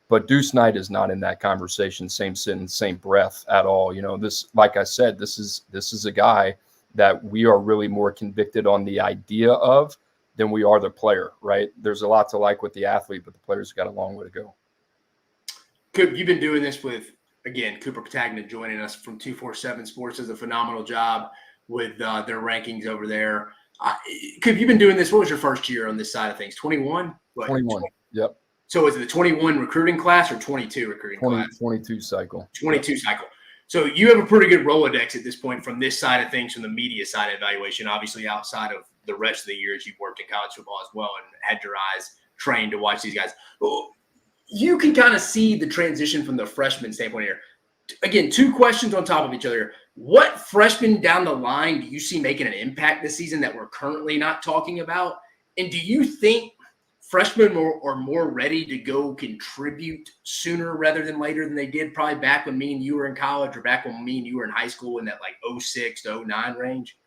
But Deuce Knight is not in that conversation, same sentence, same breath at all. This, like I said, this is a guy that we are really more convicted on the idea of than we are the player, right? There's a lot to like with the athlete, but the player's got a long way to go. Coop, you've been doing this with, again, Cooper Petagna joining us from 247 Sports, does a phenomenal job with their rankings over there. Coop, you've been doing this. What was your first year on this side of things? 21? 21, yep. So is it the 21 recruiting class or 22 recruiting class? 22 cycle. 22 cycle. So you have a pretty good Rolodex at this point from this side of things, from the media side of evaluation, obviously outside of the rest of the years you've worked in college football as well and had your eyes trained to watch these guys. You can kind of see the transition from the freshman standpoint here. Again, 2 questions on top of each other. What freshmen down the line do you see making an impact this season that we're currently not talking about? And do you think freshmen are more ready to go contribute sooner rather than later than they did probably back when me and you were in college or back when me and you were in high school in that like 06 to 09 range?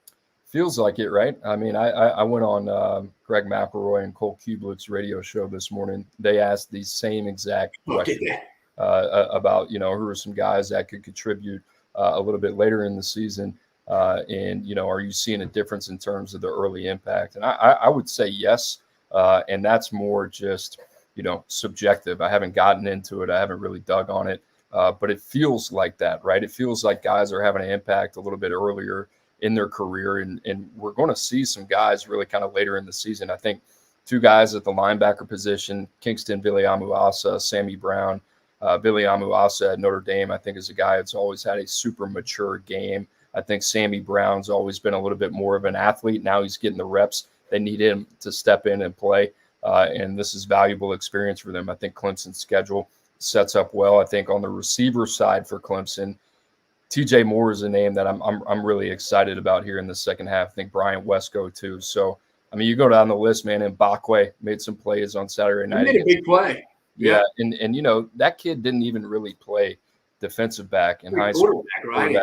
Feels like it, right? I mean, I went on Greg McElroy and Cole Kubelik's radio show this morning. They asked the same exact question about, who are some guys that could contribute a little bit later in the season. And, are you seeing a difference in terms of the early impact? And I would say yes. And that's more just, subjective. I haven't gotten into it. I haven't really dug on it. But it feels like that, right? It feels like guys are having an impact a little bit earlier in their career. And we're going to see some guys really kind of later in the season. I think 2 guys at the linebacker position, Kingston Viliamu-Asa, Sammy Brown. Viliamu-Asa at Notre Dame, I think, is a guy that's always had a super mature game. I think Sammy Brown's always been a little bit more of an athlete. Now he's getting the reps. They need him to step in and play. And this is valuable experience for them. I think Clemson's schedule sets up well. I think on the receiver side for Clemson, TJ Moore is a name that I'm really excited about here in the second half. I think Bryant Wesco too. So, I mean, you go down the list, man, and Mbakwe made some plays on Saturday night. He made a big play. Yeah. And that kid didn't even really play defensive back in high school. Right?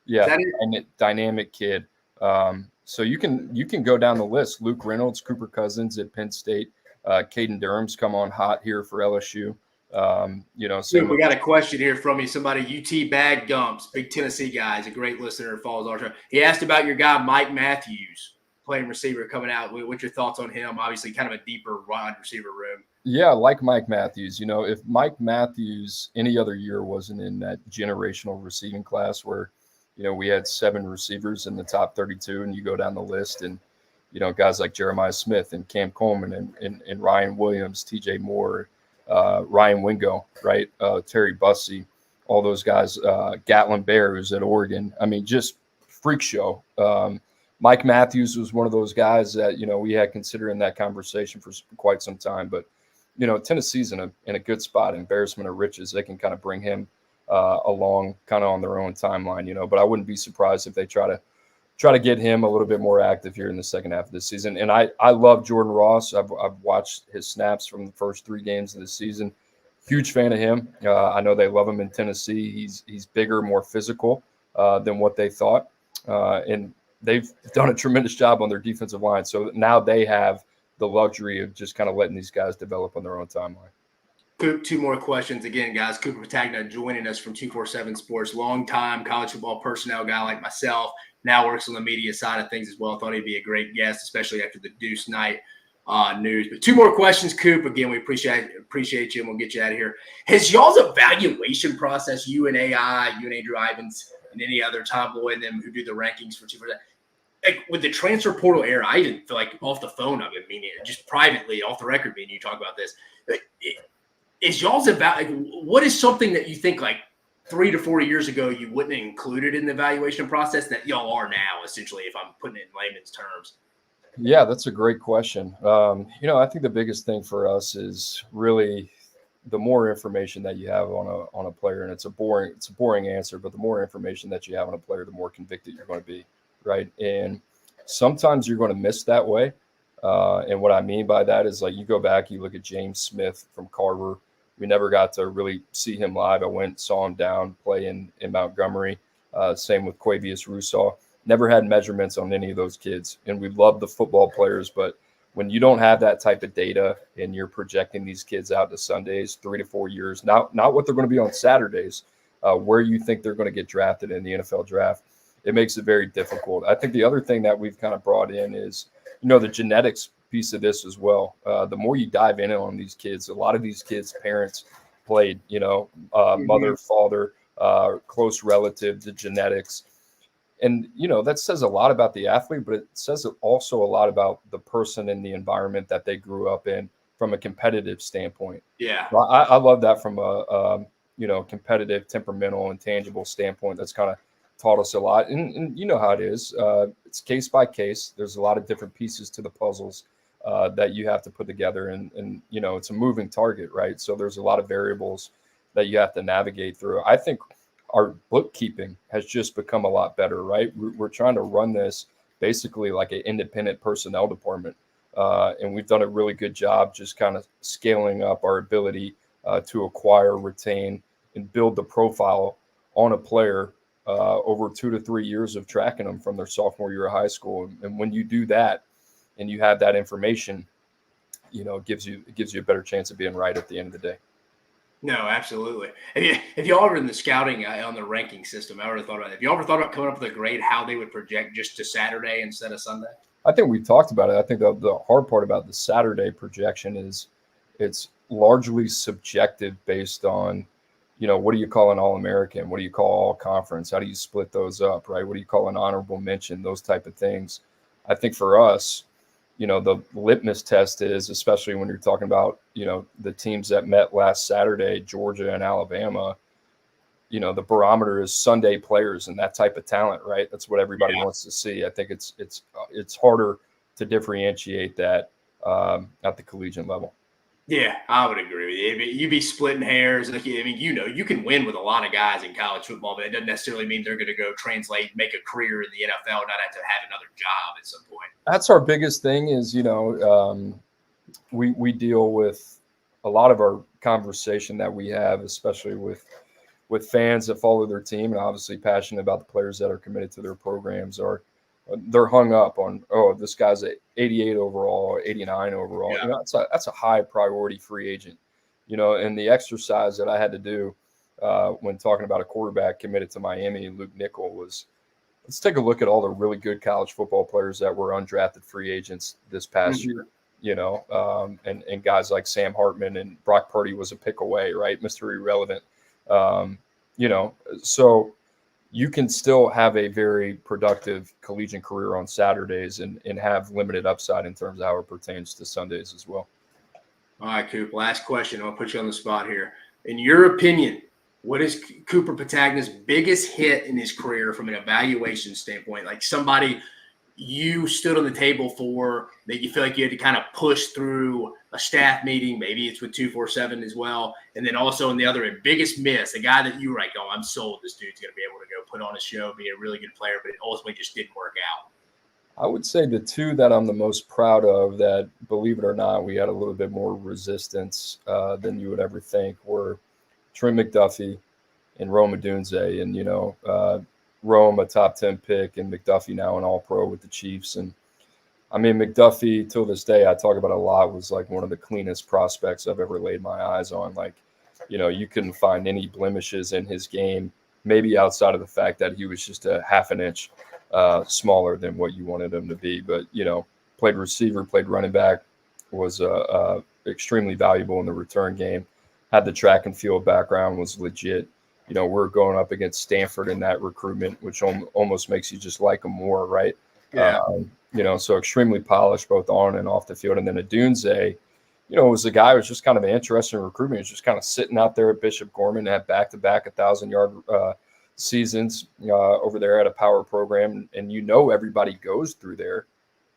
Yeah, and a dynamic kid. So you can go down the list. Luke Reynolds, Cooper Cousins at Penn State, Caden Durham's come on hot here for LSU. So we got a question here from you. Somebody, UT Bag Gumps, big Tennessee guy, is a great listener. Follows our show. He asked about your guy Mike Matthews, playing receiver coming out. What's your thoughts on him? Obviously, kind of a deeper wide receiver room. Yeah, like Mike Matthews. If Mike Matthews any other year wasn't in that generational receiving class where, we had 7 receivers in the top 32, and you go down the list and, guys like Jeremiah Smith and Cam Coleman and Ryan Williams, TJ Moore, Ryan Wingo, right? Terry Bussey, all those guys, Gatlin Bear, who's at Oregon. I mean, just freak show. Mike Matthews was one of those guys that, we had considering that conversation for quite some time, but Tennessee's in a good spot, embarrassment of riches. They can kind of bring him along kind of on their own timeline, but I wouldn't be surprised if they try to get him a little bit more active here in the second half of this season. And I love Jordan Ross. I've watched his snaps from the first 3 games of the season. Huge fan of him. I know they love him in Tennessee. He's bigger, more physical than what they thought. And they've done a tremendous job on their defensive line. So now they have the luxury of just kind of letting these guys develop on their own timeline. Coop, two more questions. Again, guys, Cooper Petagna joining us from 247 Sports, longtime college football personnel guy like myself, now works on the media side of things as well. Thought he'd be a great guest, especially after the Deuce Knight news. But two more questions, Coop. Again, we appreciate you, and we'll get you out of here. Has y'all's evaluation process, you and AI, you and Andrew Ivins, and any other Tom Lloyd and them who do the rankings for 247, like with the transfer portal era, I even feel like off the phone of it, meaning just privately, off the record, meaning you talk about this. Is y'all's about like, what is something that you think like 3 to 4 years ago you wouldn't have included in the evaluation process that y'all are now, essentially, if I'm putting it in layman's terms? Yeah, that's a great question. I think the biggest thing for us is really the more information that you have on a player, and it's a boring answer, but the more information that you have on a player, the more convicted you're going to be, right? And sometimes you're going to miss that way. And what I mean by that is, like, you go back, you look at James Smith from Carver. We never got to really see him live. I went, saw him down play in Montgomery. Same with Quavius Rousseau. Never had measurements on any of those kids. And we love the football players, but when you don't have that type of data and you're projecting these kids out to Sundays, 3 to 4 years, not what they're going to be on Saturdays, where you think they're going to get drafted in the NFL draft, it makes it very difficult. I think the other thing that we've kind of brought in is, the genetics piece of this as well. The more you dive in on these kids, a lot of these kids' parents played, mother, father, close relative, the genetics. And, that says a lot about the athlete, but it says also a lot about the person and the environment that they grew up in from a competitive standpoint. Yeah. So I love that from a competitive, temperamental, and tangible standpoint. That's kind of taught us a lot. And you know how it is. It's case by case. There's a lot of different pieces to the puzzles that you have to put together. And it's a moving target, right? So there's a lot of variables that you have to navigate through. I think our bookkeeping has just become a lot better, right? We're trying to run this basically like an independent personnel department. And we've done a really good job just kind of scaling up our ability to acquire, retain, and build the profile on a player over 2 to 3 years of tracking them from their sophomore year of high school. And when you do that and you have that information, it gives you a better chance of being right at the end of the day. No, absolutely. If y'all ever in the scouting on the ranking system, I ever thought about it. Have y'all ever thought about coming up with a grade, how they would project just to Saturday instead of Sunday? I think we've talked about it. I think the hard part about the Saturday projection is it's largely subjective based on, what do you call an All-American? What do you call All-Conference? How do you split those up, right? What do you call an honorable mention? Those type of things. I think for us, the litmus test is, especially when you're talking about, the teams that met last Saturday, Georgia and Alabama, the barometer is Sunday players and that type of talent, right? That's what everybody wants to see. I think it's harder to differentiate that at the collegiate level. Yeah, I would agree with you. You'd be splitting hairs. You can win with a lot of guys in college football, but it doesn't necessarily mean they're going to go translate, make a career in the NFL, not have to have another job at some point. That's our biggest thing is, we deal with a lot of our conversation that we have, especially with fans that follow their team and obviously passionate about the players that are committed to their programs, they're hung up on, this guy's at 88 overall or 89 overall. Yeah. That's a high priority free agent, and the exercise that I had to do when talking about a quarterback committed to Miami, Luke Nickel, was let's take a look at all the really good college football players that were undrafted free agents this past year, and guys like Sam Hartman and Brock Purdy was a pick away, right? Mr. Irrelevant, so you can still have a very productive collegiate career on Saturdays and have limited upside in terms of how it pertains to Sundays as well. All right, Coop, last question. I'll put you on the spot here. In your opinion, what is Cooper Petagna's biggest hit in his career from an evaluation standpoint? Like somebody you stood on the table for that you feel like you had to kind of push through a staff meeting, maybe it's with 247 as well, and then also in the other biggest miss, a guy that you were like, I'm sold this dude's going to be able to go put on a show, be a really good player, but it ultimately just didn't work out. I would say the two that I'm the most proud of that, believe it or not, we had a little bit more resistance than you would ever think were Trey McDuffie and Rome Odunze. And, Rome a top 10 pick and McDuffie now an all-pro with the Chiefs. And I mean, McDuffie, till this day, I talk about a lot, was like one of the cleanest prospects I've ever laid my eyes on. Like, you couldn't find any blemishes in his game, maybe outside of the fact that he was just a half an inch smaller than what you wanted him to be. But, played receiver, played running back, was extremely valuable in the return game, had the track and field background, was legit. We're going up against Stanford in that recruitment, which almost makes you just like him more, right? Yeah. So extremely polished both on and off the field. And then Adunze, was a guy who was just kind of an interesting recruitment. He was just kind of sitting out there at Bishop Gorman, had back-to-back 1,000-yard seasons over there at a power program. And everybody goes through there.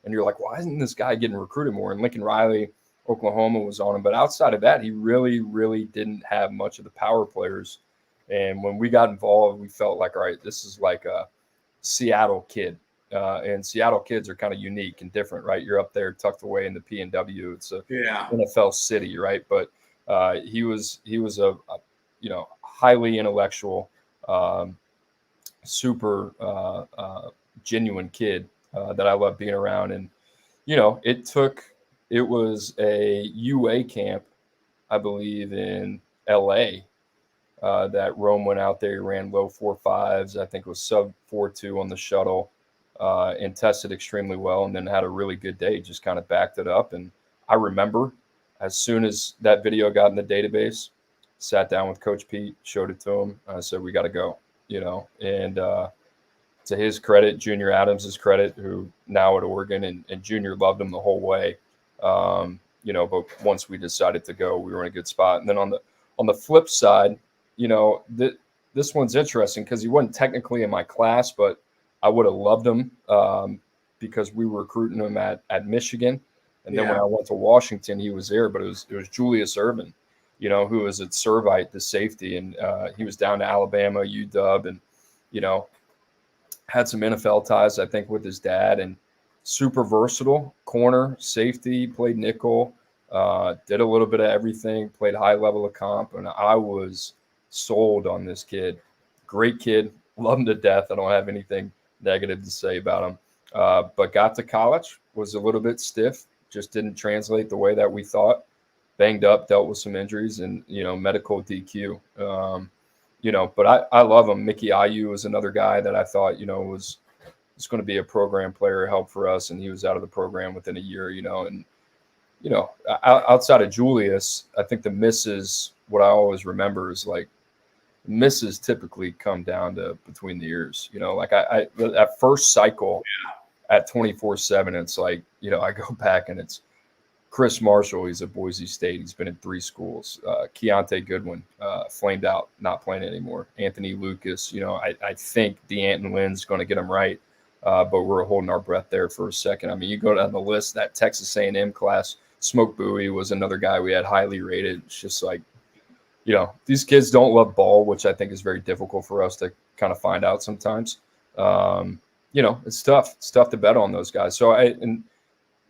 And you're like, why isn't this guy getting recruited more? And Lincoln Riley, Oklahoma, was on him. But outside of that, he really, really didn't have much of the power players. And when we got involved, we felt like, all right, this is like a Seattle kid. And Seattle kids are kind of unique and different, right? You're up there tucked away in the PNW. It's a NFL city, right? But he was a highly intellectual, super genuine kid that I love being around. And it was a UA camp, I believe, in LA. That Rome went out there, he ran low 4.5s. I think it was sub 4.2 on the shuttle, and tested extremely well, and then had a really good day, just kind of backed it up. And I remember as soon as that video got in the database, sat down with Coach Pete, showed it to him. I said, we got to go, and to his credit, Junior Adams' credit, who now at Oregon, and Junior loved him the whole way. But once we decided to go, we were in a good spot. And then on the flip side, this one's interesting because he wasn't technically in my class, but I would have loved him because we were recruiting him at Michigan. And then when I went to Washington, he was there, but it was Julius Ervin, who was at Servite, the safety. And he was down to Alabama, UW, and, had some NFL ties, I think, with his dad, and super versatile corner, safety, played nickel, did a little bit of everything, played high level of comp. And I was sold on this kid. Great kid, love him to death. I don't have anything negative to say about him. But got to college, was a little bit stiff, just didn't translate the way that we thought. Banged up, dealt with some injuries, and medical DQ. But I love him. Mickey Ayu was another guy that I thought was going to be a program player, help for us, and he was out of the program within a year. And outside of Julius, I think the misses, what I always remember is like misses typically come down to between the ears. Like I that first cycle at 247, it's like, I go back and it's Chris Marshall. He's at Boise State. He's been in 3 schools. Keontae Goodwin, flamed out, not playing anymore. Anthony Lucas, I think DeAnton Lynn's going to get him right. But we're holding our breath there for a second. I mean, you go down the list, that Texas A&M class, Smoke Bowie was another guy we had highly rated. It's just like, these kids don't love ball, which I think is very difficult for us to kind of find out sometimes. It's tough. It's tough to bet on those guys. So and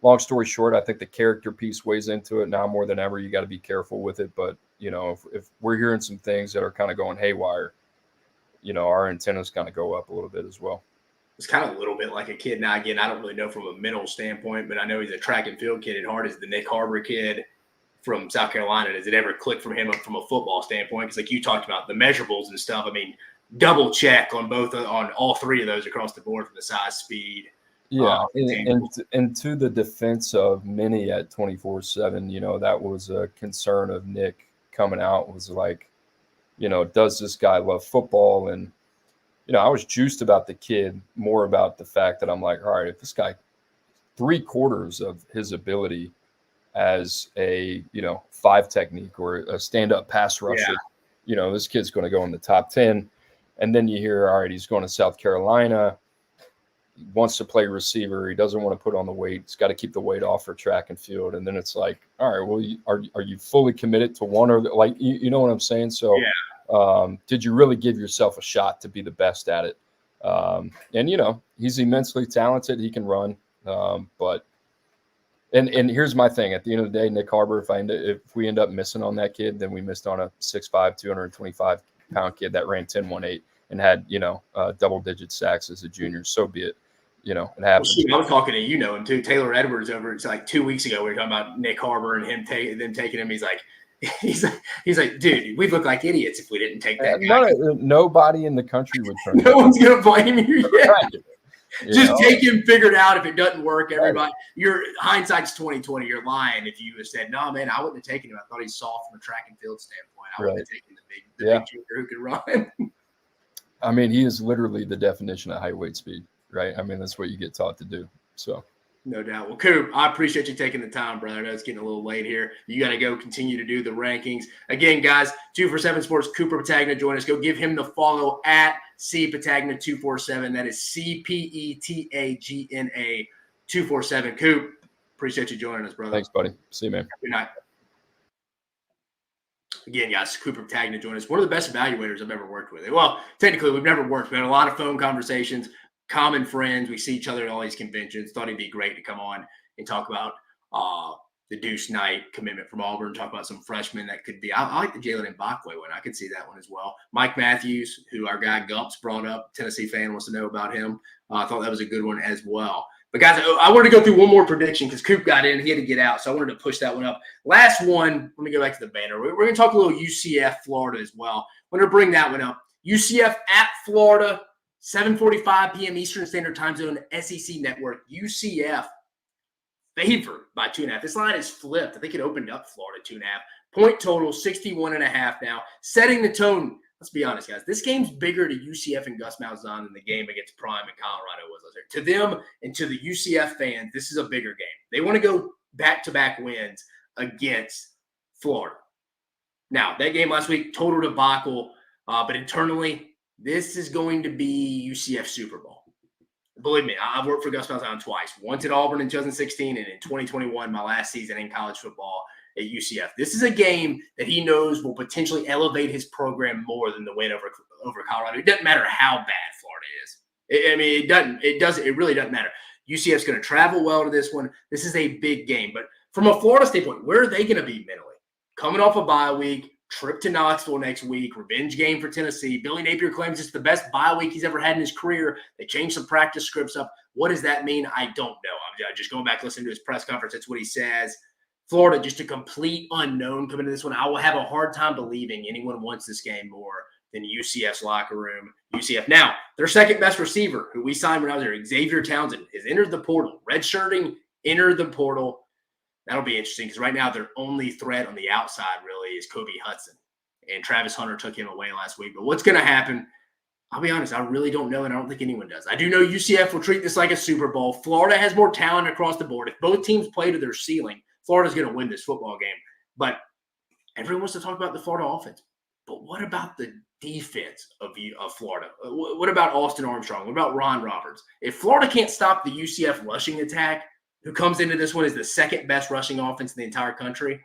long story short, I think the character piece weighs into it now more than ever. You got to be careful with it. But, if we're hearing some things that are kind of going haywire, our antennas kind of go up a little bit as well. It's kind of a little bit like a kid. Now, again, I don't really know from a mental standpoint, but I know he's a track and field kid at heart. Is the Nick Harbor kid from South Carolina. Does it ever click from him from a football standpoint? Because like you talked about the measurables and stuff. I mean, double check on all 3 of those across the board from the size, speed. Yeah, and to the defense of many at 247, that was a concern of Nick coming out, was like, does this guy love football? And I was juiced about the kid, more about the fact that I'm like, all right, if this guy, 3/4 of his ability as a 5 technique or a stand-up pass rusher, this kid's going to go in the top 10. And then you hear, all right, he's going to South Carolina. He wants to play receiver. He doesn't want to put on the weight. He's got to keep the weight off for track and field. And then it's like, all right, well, are you fully committed to one or like, you know what I'm saying? So did you really give yourself a shot to be the best at it? And he's immensely talented. He can run. But here's my thing. At the end of the day, Nick Harbor, if we end up missing on that kid, then we missed on a 6'5", 225-pound kid that ran 10.18. and had, double-digit sacks as a junior. So be it. It Well, happens. shoot, I was talking to him too. Taylor Edwards it's like 2 weeks ago. We were talking about Nick Harbor and them taking him. He's like, dude, we'd look like idiots if we didn't take that guy. Nobody in the country would turn. No one's gonna blame you. Yeah. Right. Just take him, figure it out. If it doesn't work, everybody, your hindsight's 20/20. You're lying if you have said, "No, man, I wouldn't have taken him. I thought he's soft from a track and field standpoint. I wouldn't have taken the big junior who could run." I mean, he is literally the definition of height, speed, right? I mean, that's what you get taught to do. So. No doubt. Well, Coop, I appreciate you taking the time, brother. I know it's getting a little late here. You got to go continue to do the rankings. Again, guys, 247 Sports, Cooper Petagna, join us. Go give him the follow at CPetagna247. That is CPETAGNA 247. Coop, appreciate you joining us, brother. Thanks, buddy. See you, man. Good night. Again, guys, Cooper Petagna joined us. One of the best evaluators I've ever worked with. Well, technically, we've never worked. We had a lot of phone conversations. Common friends. We see each other at all these conventions. Thought he'd be great to come on and talk about the Deuce Knight commitment from Auburn, talk about some freshmen that could be. I like the Jalen Mbakwe one. I could see that one as well. Mike Matthews, who our guy Gumps brought up, Tennessee fan wants to know about him. I thought that was a good one as well. But, guys, I wanted to go through one more prediction because Coop got in. He had to get out, so I wanted to push that one up. Last one, let me go back to the banner. We're going to talk a little UCF, Florida as well. I'm going to bring that one up. UCF at Florida. 7:45 p.m. Eastern Standard Time Zone, SEC Network. UCF favored by 2.5. This line is flipped. I think it opened up Florida 2.5. Point total 61.5 now. Setting the tone. Let's be honest, guys. This game's bigger to UCF and Gus Malzahn than the game against Prime in Colorado was last year. To them and to the UCF fans, this is a bigger game. They want to go back-to-back wins against Florida. Now, that game last week, total debacle, but internally, this is going to be UCF Super Bowl. Believe me, I've worked for Gus Malzahn twice. Once at Auburn in 2016 and in 2021, my last season in college football at UCF. This is a game that he knows will potentially elevate his program more than the win over Colorado. It doesn't matter how bad Florida is. It really doesn't matter. UCF's going to travel well to this one. This is a big game. But from a Florida standpoint, where are they going to be mentally? Coming off a bye week, trip to Knoxville next week, revenge game for Tennessee. Billy Napier claims it's the best bye week he's ever had in his career. They changed some practice scripts up. What does that mean? I don't know. I'm just going back listening to his press conference. That's what he says. Florida, just a complete unknown coming to this one. I will have a hard time believing anyone wants this game more than UCF's locker room. UCF. Now, their second best receiver, who we signed when I was there, Xavier Townsend, has entered the portal. Redshirting, entered the portal. That'll be interesting because right now their only threat on the outside really is Kobe Hudson. And Travis Hunter took him away last week. But what's going to happen? I'll be honest, I really don't know, and I don't think anyone does. I do know UCF will treat this like a Super Bowl. Florida has more talent across the board. If both teams play to their ceiling, Florida's going to win this football game. But everyone wants to talk about the Florida offense. But what about the defense of Florida? What about Austin Armstrong? What about Ron Roberts? If Florida can't stop the UCF rushing attack, who comes into this one as the second best rushing offense in the entire country,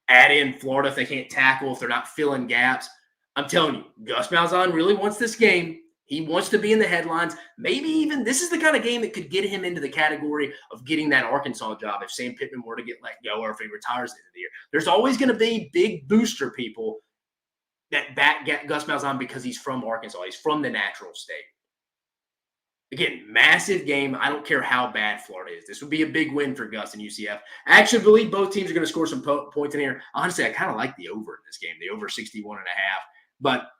add in Florida if they can't tackle, if they're not filling gaps. I'm telling you, Gus Malzahn really wants this game. He wants to be in the headlines. Maybe even this is the kind of game that could get him into the category of getting that Arkansas job if Sam Pittman were to get let go or if he retires at the end of the year. There's always going to be big booster people that back Gus Malzahn because he's from Arkansas. He's from the natural state. Again, massive game. I don't care how bad Florida is. This would be a big win for Gus and UCF. I actually believe both teams are going to score some points in here. Honestly, I kind of like the over in this game, the over 61.5. But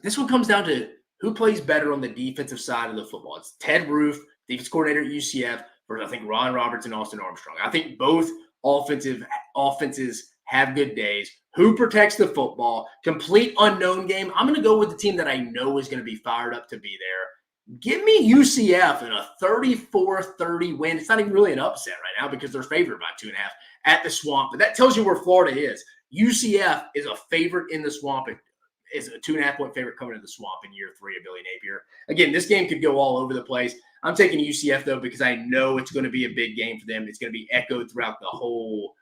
this one comes down to who plays better on the defensive side of the football. It's Ted Roof, defense coordinator at UCF, versus I think Ron Roberts and Austin Armstrong. I think both offenses have good days. Who protects the football? Complete unknown game. I'm going to go with the team that I know is going to be fired up to be there. Give me UCF in a 34-30 win. It's not even really an upset right now because they're favored by 2.5 at the Swamp. But that tells you where Florida is. UCF is a favorite in the Swamp. It is a 2.5-point favorite coming to the Swamp in year 3 of Billy Napier. Again, this game could go all over the place. I'm taking UCF, though, because I know it's going to be a big game for them. It's going to be echoed throughout the whole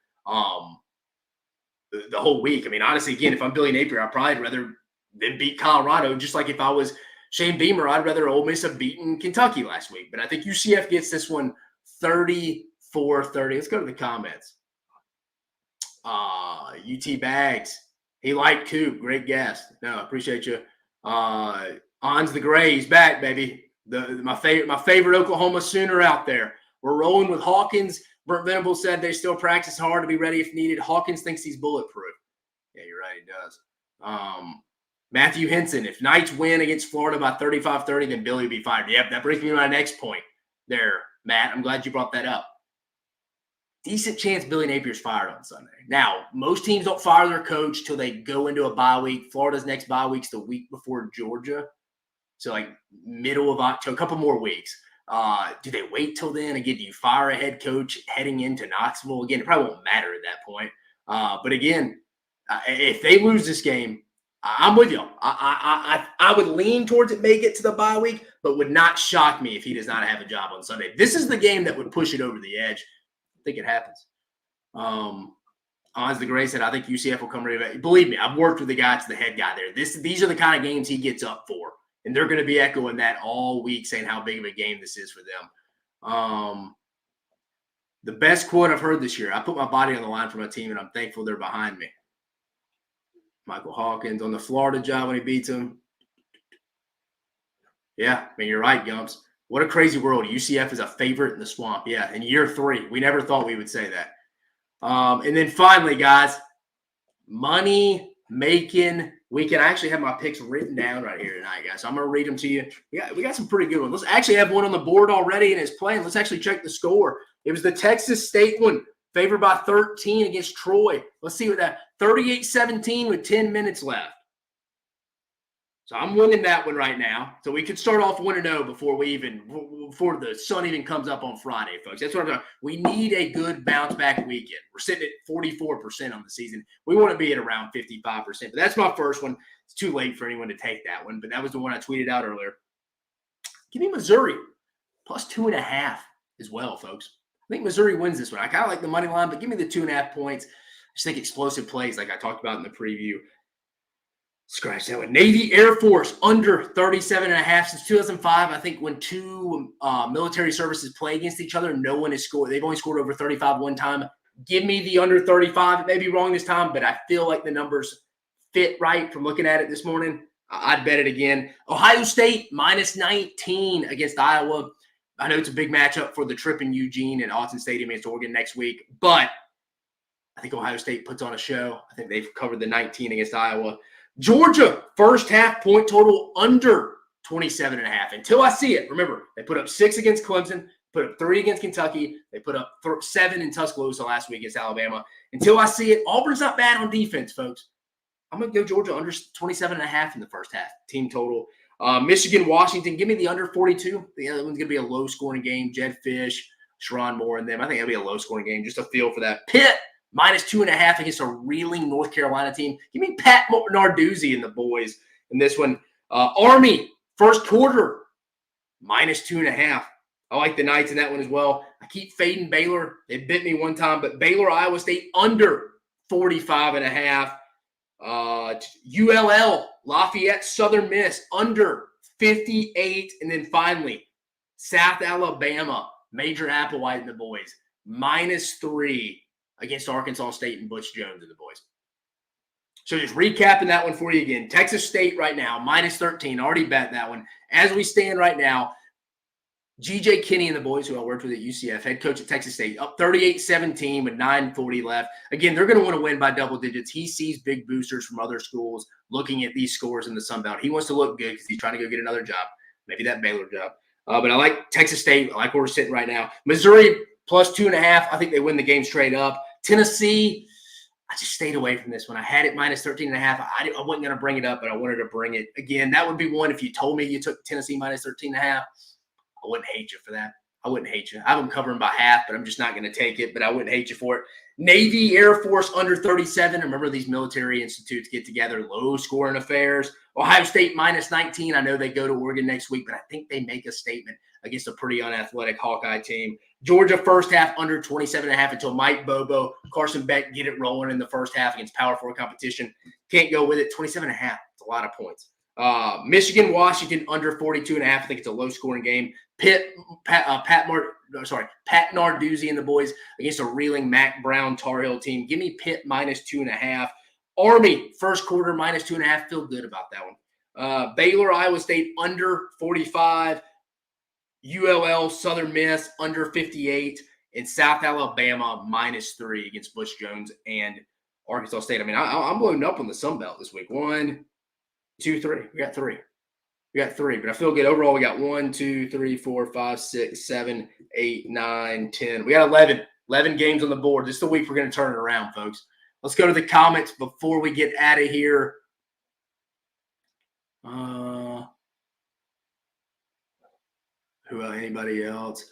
week. I mean, honestly, again, if I'm Billy Napier, I'd probably rather them beat Colorado, just like if I was Shane Beamer, I'd rather Ole Miss have beaten Kentucky last week. But I think UCF gets this one 34-30. Let's go to the comments. UT Bags. He liked Coop. Great guest. No, I appreciate you Ons the Gray's back, baby. My favorite Oklahoma Sooner out there. We're rolling with Hawkins. Brent Venables said they still practice hard to be ready if needed. Hawkins thinks he's bulletproof. Yeah, you're right. He does. Matthew Henson, if Knights win against Florida by 35-30, then Billy will be fired. Yep, that brings me to my next point there, Matt. I'm glad you brought that up. Decent chance Billy Napier's fired on Sunday. Now, most teams don't fire their coach till they go into a bye week. Florida's next bye week's the week before Georgia. So, like, middle of October, a couple more weeks. Do they wait till then? Again, do you fire a head coach heading into Knoxville? Again, it probably won't matter at that point. But again, if they lose this game, I'm with you. I would lean towards it may get to the bye week, but would not shock me if he does not have a job on Sunday. This is the game that would push it over the edge. I think it happens. Oz the Gray said, I think UCF will come ready back. Believe me, I've worked with the guy, the head guy there. These are the kind of games he gets up for. And they're going to be echoing that all week, saying how big of a game this is for them. The best quote I've heard this year, I put my body on the line for my team, and I'm thankful they're behind me. Michael Hawkins on the Florida job when he beats him. Yeah, I mean, you're right, Gumps. What a crazy world. UCF is a favorite in the swamp. Yeah, in year 3. We never thought we would say that. And then finally, guys, money making weekend. I actually have my picks written down right here tonight, guys. So I'm going to read them to you. We got some pretty good ones. Let's actually have one on the board already and it's playing. Let's actually check the score. It was the Texas State one, favored by 13 against Troy. Let's see what that 38-17 with 10 minutes left. So I'm winning that one right now. So we could start off 1-0 before the sun even comes up on Friday, folks. That's what I'm talking about. We need a good bounce back weekend. We're sitting at 44% on the season. We want to be at around 55%. But that's my first one. It's too late for anyone to take that one, but that was the one I tweeted out earlier. Give me Missouri plus 2.5 as well, folks. I think Missouri wins this one. I kind of like the money line, but give me the 2.5 points. I just think explosive plays like I talked about in the preview. Scratch that one. Navy Air Force under 37.5 since 2005. I think when two military services play against each other, no one has scored. They've only scored over 35 one time. Give me the under 35. It may be wrong this time, but I feel like the numbers fit right from looking at it this morning. I'd bet it again. Ohio State minus 19 against Iowa. I know it's a big matchup for the trip in Eugene and Autzen Stadium against Oregon next week, but I think Ohio State puts on a show. I think they've covered the 19 against Iowa. Georgia, first half point total under 27.5. Until I see it. Remember, they put up 6 against Clemson, put up 3 against Kentucky. They put up 7 in Tuscaloosa last week against Alabama. Until I see it, Auburn's not bad on defense, folks. I'm going to go Georgia under 27.5 in the first half, team total. Michigan, Washington, give me the under 42. The other one's going to be a low-scoring game. Jed Fish, Sharon Moore, and them. I think it'll be a low-scoring game. Just a feel for that. Pitt, minus 2.5 against a reeling North Carolina team. Give me Pat Narduzzi and the boys in this one. Army, first quarter, minus 2.5. I like the Knights in that one as well. I keep fading Baylor. They bit me one time, but Baylor, Iowa State, under 45.5. ULL, Lafayette, Southern Miss, under 58. And then finally, South Alabama, Major Applewhite and the boys, minus 3 against Arkansas State and Butch Jones and the boys. So just recapping that one for you again. Texas State right now, minus 13. Already bet that one. As we stand right now, G.J. Kinney and the boys, who I worked with at UCF, head coach at Texas State, up 38-17 with 9:40 left. Again, they're going to want to win by double digits. He sees big boosters from other schools looking at these scores in the Sun Belt. He wants to look good because he's trying to go get another job, maybe that Baylor job. But I like Texas State. I like where we're sitting right now. Missouri, plus 2.5. I think they win the game straight up. Tennessee, I just stayed away from this one. I had it minus 13.5. I wasn't going to bring it up, but I wanted to bring it. Again, that would be one if you told me you took Tennessee minus 13.5. I wouldn't hate you for that. I wouldn't hate you. I have them covering by half, but I'm just not going to take it, but I wouldn't hate you for it. Navy, Air Force, under 37. Remember, these military institutes get together, low-scoring affairs. Ohio State, minus 19. I know they go to Oregon next week, but I think they make a statement against a pretty unathletic Hawkeye team. Georgia, first half, under 27.5 until Mike Bobo, Carson Beck get it rolling in the first half against Power 4 competition. Can't go with it. 27.5. It's a lot of points. Michigan, Washington, under 42.5. I think it's a low-scoring game. Pat Narduzzi and the boys against a reeling Mac Brown Tar Heel team. Give me Pitt minus 2.5. Army, first quarter, minus 2.5. Feel good about that one. Baylor, Iowa State under 45. ULL, Southern Miss under 58. And South Alabama -3 against Bush Jones and Arkansas State. I mean, I'm loading up on the Sun Belt this week. 1, 2, 3. We got three. But I feel good. Overall, we got 1, 2, 3, 4, 5, 6, 7, 8, 9, 10. We got 11. 11 games on the board. This is the week we're going to turn it around, folks. Let's go to the comments before we get out of here. Anybody else?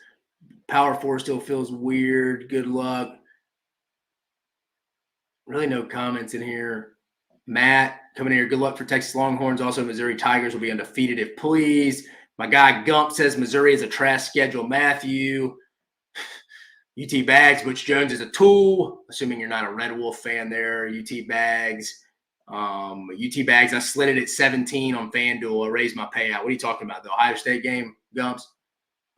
Power 4 still feels weird. Good luck. Really no comments in here. Matt coming here. Good luck for Texas Longhorns. Also, Missouri Tigers will be undefeated if pleased. My guy Gump says Missouri is a trash schedule. Matthew. UT Bags. Butch Jones is a tool. Assuming you're not a Red Wolf fan there. UT Bags. UT Bags. I slid it at 17 on FanDuel. I raised my payout. What are you talking about? The Ohio State game, Gumps?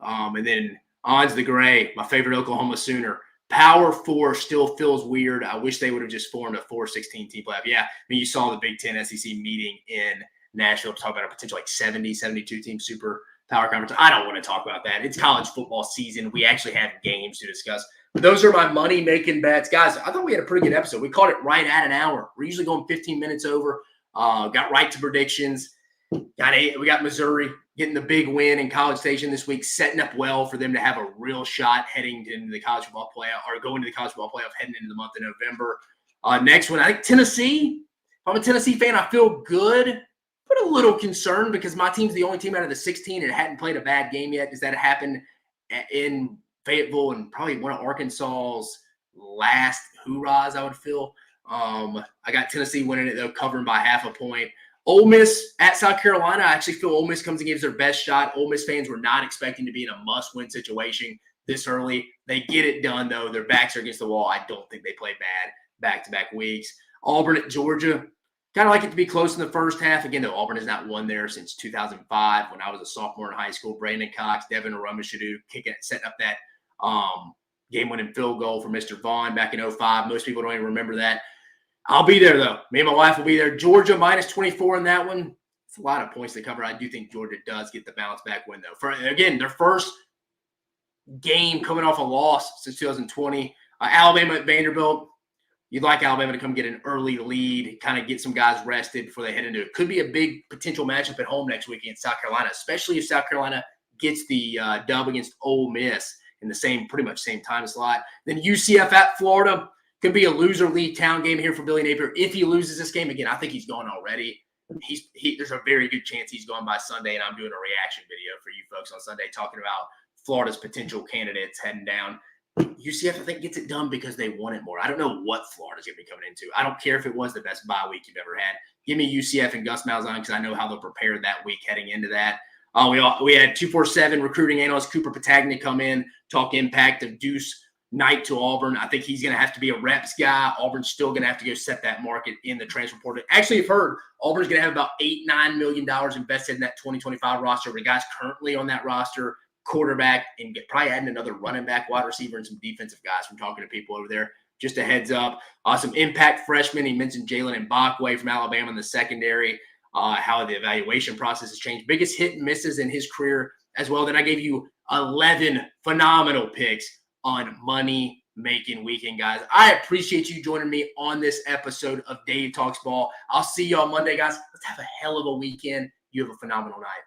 And then Ons the Gray, my favorite Oklahoma Sooner. Power 4 still feels weird. I wish they would have just formed a 4-16 team playoff. Yeah, I mean, you saw the Big Ten SEC meeting in Nashville to talk about a potential 70, 72 team super power conference. I don't want to talk about that. It's college football season. We actually have games to discuss. But those are my money-making bets. Guys, I thought we had a pretty good episode. We caught it right at an hour. We're usually going 15 minutes over. Got right to predictions. We got Missouri getting the big win in College Station this week, setting up well for them to have a real shot heading into the college football playoff or going to the college football playoff heading into the month of November. Next one, I think Tennessee. If I'm a Tennessee fan, I feel good, but a little concerned because my team's the only team out of the 16 that hadn't played a bad game yet. Does that happen in Fayetteville and probably one of Arkansas's last hoorahs, I would feel. I got Tennessee winning it, though, covering by half a point. Ole Miss at South Carolina. I actually feel Ole Miss comes and gives their best shot. Ole Miss fans were not expecting to be in a must-win situation this early. They get it done, though. Their backs are against the wall. I don't think they play bad back-to-back weeks. Auburn at Georgia. Kind of like it to be close in the first half. Again, though, Auburn has not won there since 2005 when I was a sophomore in high school. Brandon Cox, Devin Arumashadu setting up that game-winning field goal for Mr. Vaughn back in 2005. Most people don't even remember that. I'll be there, though. Me and my wife will be there. Georgia -24 in that one. It's a lot of points to cover. I do think Georgia does get the bounce-back win, though. Again, their first game coming off a loss since 2020. Alabama at Vanderbilt. You'd like Alabama to come get an early lead, kind of get some guys rested before they head into it. Could be a big potential matchup at home next week against South Carolina, especially if South Carolina gets the dub against Ole Miss in the pretty much same time slot. Then UCF at Florida. Could be a loser-lead town game here for Billy Napier. If he loses this game, again, I think he's gone already. There's a very good chance he's gone by Sunday, and I'm doing a reaction video for you folks on Sunday talking about Florida's potential candidates heading down. UCF, I think, gets it done because they want it more. I don't know what Florida's going to be coming into. I don't care if it was the best bye week you've ever had. Give me UCF and Gus Malzahn because I know how they'll prepare that week heading into that. We had 247 recruiting analyst Cooper Petagna come in, talk impact of Deuce Knight to Auburn. I think he's going to have to be a reps guy. Auburn's still going to have to go set that market in the transfer portal. Actually, I've heard Auburn's going to have about $8-9 million invested in that 2025 roster. The guys currently on that roster, quarterback, and probably adding another running back, wide receiver, and some defensive guys from talking to people over there. Just a heads up. Some impact freshmen. He mentioned Jalen Mbakwe from Alabama in the secondary, how the evaluation process has changed. Biggest hit and misses in his career as well. Then I gave you 11 phenomenal picks on Money Making Weekend, guys. I appreciate you joining me on this episode of Dave Talks Ball. I'll see you on Monday, guys. Let's have a hell of a weekend. You have a phenomenal night.